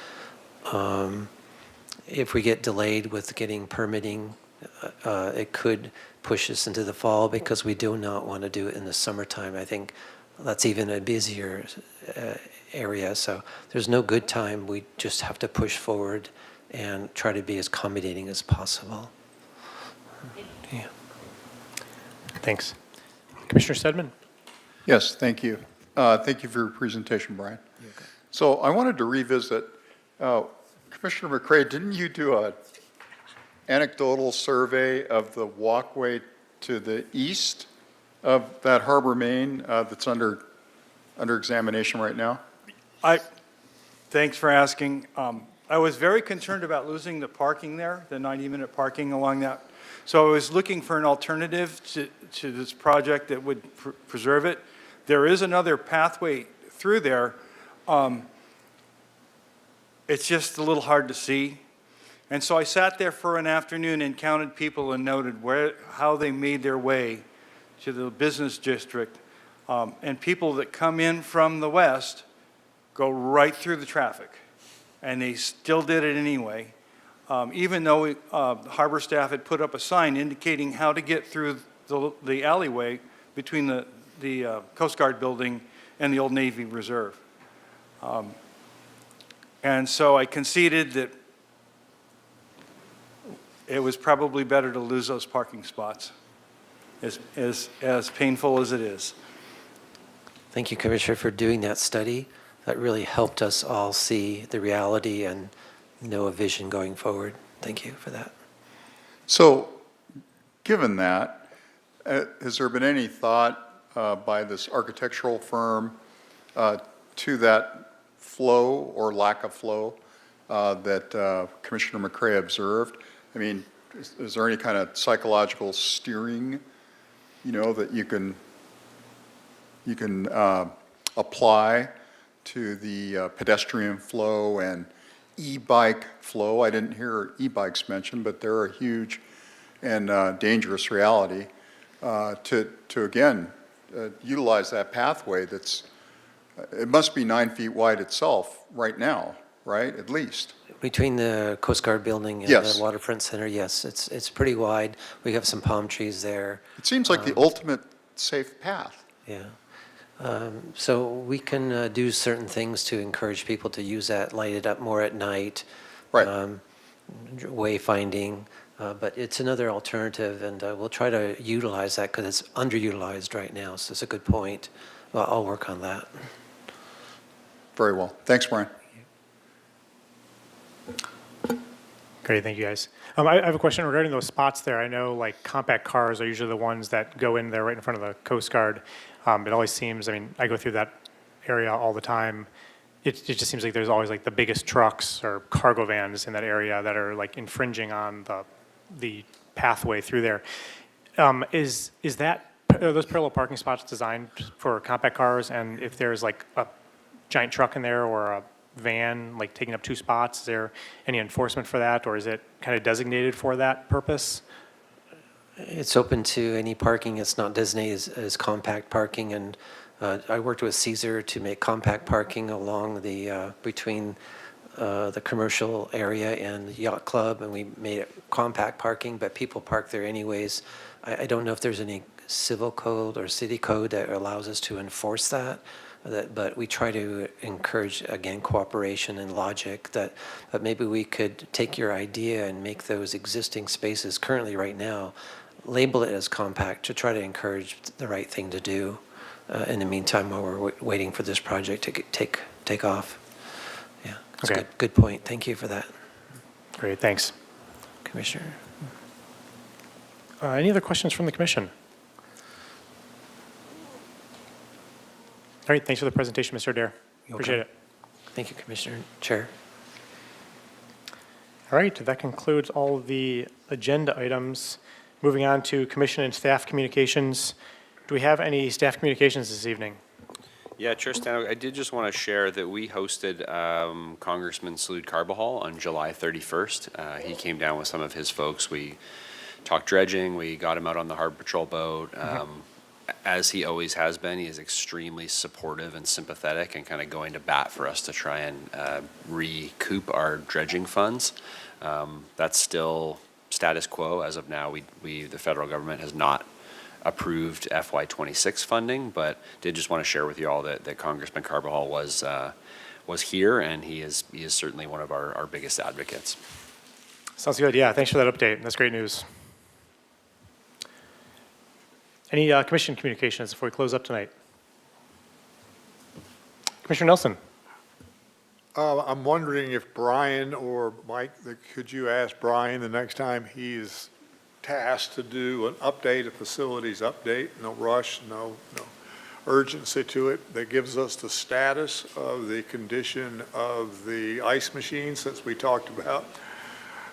If we get delayed with getting permitting, it could push us into the fall because we do not want to do it in the summertime. I think that's even a busier area. So there's no good time. We just have to push forward and try to be as accommodating as possible. Yeah. Thanks. Commissioner Stedman? Yes, thank you. Thank you for your presentation, Brian. So I wanted to revisit, Commissioner McCray, didn't you do an anecdotal survey of the walkway to the east of that harbor main that's under examination right now? Thanks for asking. I was very concerned about losing the parking there, the 90-minute parking along that. So I was looking for an alternative to this project that would preserve it. There is another pathway through there. It's just a little hard to see. And so I sat there for an afternoon and counted people and noted how they made their way to the business district. And people that come in from the west go right through the traffic. And they still did it anyway. Even though harbor staff had put up a sign indicating how to get through the alleyway between the Coast Guard building and the Old Navy Reserve. And so I conceded that it was probably better to lose those parking spots, as painful as it is. Thank you, Commissioner, for doing that study. That really helped us all see the reality and know a vision going forward. Thank you for that. So, given that, has there been any thought by this architectural firm to that flow or lack of flow that Commissioner McCray observed? I mean, is there any kind of psychological steering, that you can apply to the pedestrian flow and e-bike flow? I didn't hear e-bikes mentioned, but they're a huge and dangerous reality to again utilize that pathway. It must be 9 feet wide itself right now, right? At least. Between the Coast Guard building and Yes. the Waterfront Center, yes, it's pretty wide. We have some palm trees there. It seems like the ultimate safe path. Yeah. So we can do certain things to encourage people to use that, light it up more at night. Right. Wayfinding, but it's another alternative, and we'll try to utilize that because it's underutilized right now. So it's a good point. Well, I'll work on that. Very well. Thanks, Brian. Great, thank you, guys. I have a question regarding those spots there. I know like compact cars are usually the ones that go in there right in front of the Coast Guard. It always seems, I go through that area all the time. It just seems like there's always like the biggest trucks or cargo vans in that area that are like infringing on the pathway through there. Are those parallel parking spots designed for compact cars? And if there's like a giant truck in there or a van like taking up 2 spots, is there any enforcement for that, or is it kind of designated for that purpose? It's open to any parking. It's not designated as compact parking, and I worked with Caesar to make compact parking along the between the commercial area and the yacht club, and we made it compact parking, but people park there anyways. I don't know if there's any civil code or city code that allows us to enforce that. But we try to encourage, again, cooperation and logic, but maybe we could take your idea and make those existing spaces currently right now, label it as compact to try to encourage the right thing to do in the meantime while we're waiting for this project to take off. Yeah, that's Okay. good point. Thank you for that, Great, thanks. Commissioner. Any other questions from the commission? All right, thanks for the presentation, Mr. Adair. You're Appreciate welcome. it. Thank you, Commissioner. Chair. All right, that concludes all of the agenda items. Moving on to commission and staff communications. Do we have any staff communications this evening? Yeah, Chair Stanhope, I did just want to share that we hosted Congressman Salud Carbajal on July 31st. He came down with some of his folks. We talked dredging. We got him out on the Harbor Patrol boat. As he always has been, he is extremely supportive and sympathetic and kind of going to bat for us to try and recoup our dredging funds. That's still status quo as of now. The federal government has not approved FY26 funding, but did just want to share with you all that Congressman Carbajal was here, and he is certainly one of our biggest advocates. Sounds good. Yeah, thanks for that update. That's great news. Any commission communications before we close up tonight? Commissioner Nelson. I'm wondering if Brian or Mike, could you ask Brian the next time he's tasked to do an update, a facilities update, no rush, no urgency to it, that gives us the status of the condition of the ice machine, since we talked about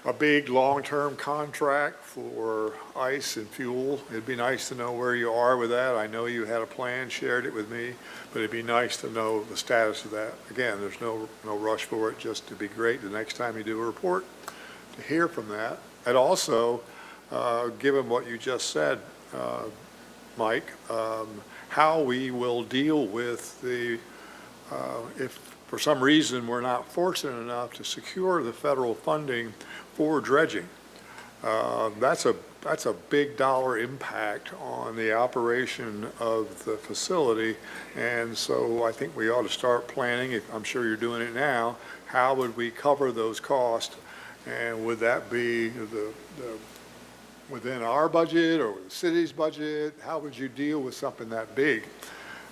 a big long-term contract for ice and fuel. It'd be nice to know where you are with that. I know you had a plan, shared it with me, but it'd be nice to know the status of that. Again, there's no rush for it, just to be great the next time you do a report to hear from that. And also, given what you just said, Mike, how we will deal with if for some reason we're not fortunate enough to secure the federal funding for dredging. That's a big dollar impact on the operation of the facility, and so I think we ought to start planning. I'm sure you're doing it now. How would we cover those costs, and would that be within our budget or the city's budget? How would you deal with something that big?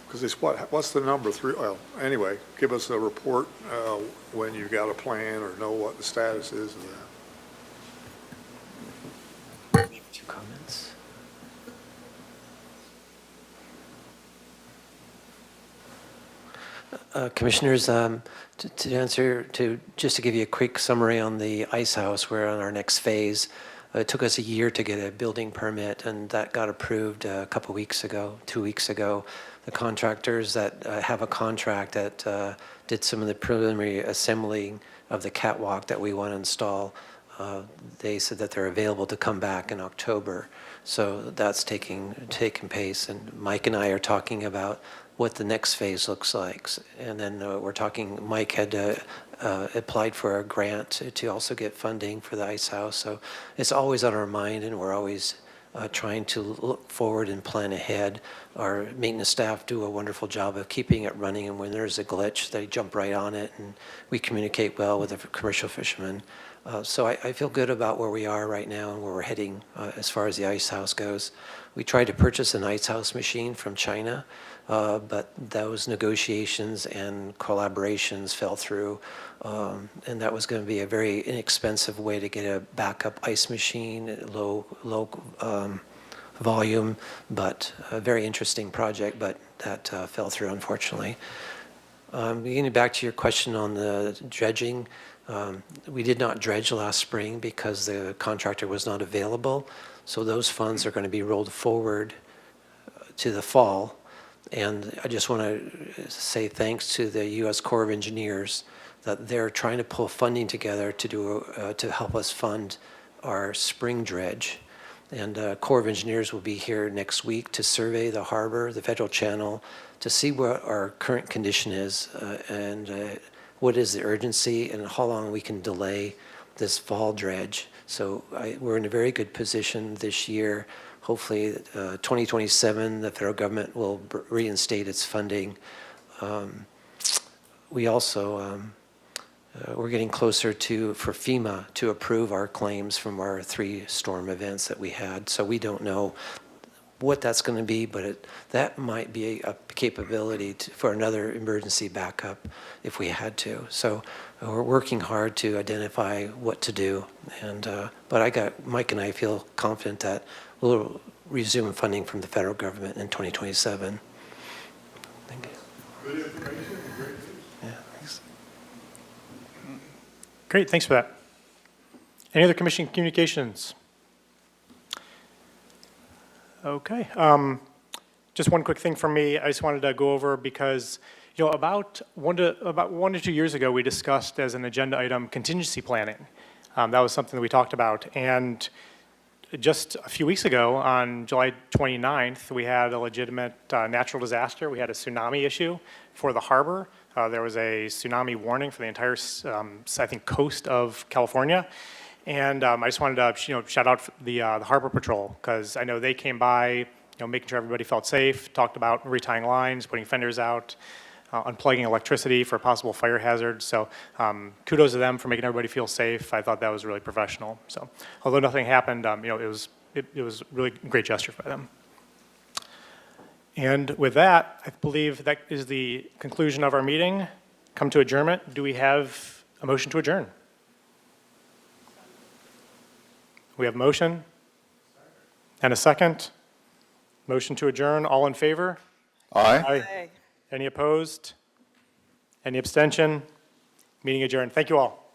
Because it's what's the number? Well, anyway, give us a report when you've got a plan or know what the status is of that. Two comments. Commissioners, to answer, just to give you a quick summary on the ice house, we're on our next phase. It took us a year to get a building permit, and that got approved a couple weeks ago, 2 weeks ago. The contractors that have a contract that did some of the preliminary assembling of the catwalk that we want to install, they said that they're available to come back in October. So that's taking pace, and Mike and I are talking about what the next phase looks like. And then we're talking, Mike had applied for a grant to also get funding for the ice house. So it's always on our mind, and we're always trying to look forward and plan ahead. Our maintenance staff do a wonderful job of keeping it running, and when there's a glitch, they jump right on it, and we communicate well with the commercial fishermen. So I feel good about where we are right now and where we're heading as far as the ice house goes. We tried to purchase an ice house machine from China, but those negotiations and collaborations fell through, and that was going to be a very inexpensive way to get a backup ice machine, low volume, but a very interesting project, but that fell through, unfortunately. Getting back to your question on the dredging, we did not dredge last spring because the contractor was not available, so those funds are going to be rolled forward to the fall. And I just want to say thanks to the U.S. Corps of Engineers that they're trying to pull funding together to help us fund our spring dredge. And Corps of Engineers will be here next week to survey the harbor, the federal channel, to see what our current condition is and what is the urgency and how long we can delay this fall dredge. So we're in a very good position this year. hopefully 2027, the federal government will reinstate its funding. We also, we're getting closer for FEMA to approve our claims from our 3 storm events that we had. So we don't know what that's going to be, but that might be a capability for another emergency backup if we had to. So we're working hard to identify what to do. And but Mike and I feel confident that we'll resume funding from the federal government in 2027. Thank you. Good information, great news. Yeah, thanks. Great, thanks for that. Any other commission communications? Okay. Just one quick thing from me. I just wanted to go over because, about 1 to 2 years ago, we discussed as an agenda item contingency planning. That was something that we talked about. And just a few weeks ago, on July 29th, we had a legitimate natural disaster. We had a tsunami issue for the harbor. There was a tsunami warning for the entire, I think, coast of California. And I just wanted to, shout out the Harbor Patrol, because I know they came by, making sure everybody felt safe, talked about retying lines, putting fenders out, unplugging electricity for possible fire hazards. So kudos to them for making everybody feel safe. I thought that was really professional. So although nothing happened, it was really a great gesture by them. And with that, I believe that is the conclusion of our meeting. Come to adjournment. Do we have a motion to adjourn? We have a motion and a second. Motion to adjourn. All in favor? Aye. Aye. Any opposed? Any abstention? Meeting adjourned. Thank you all.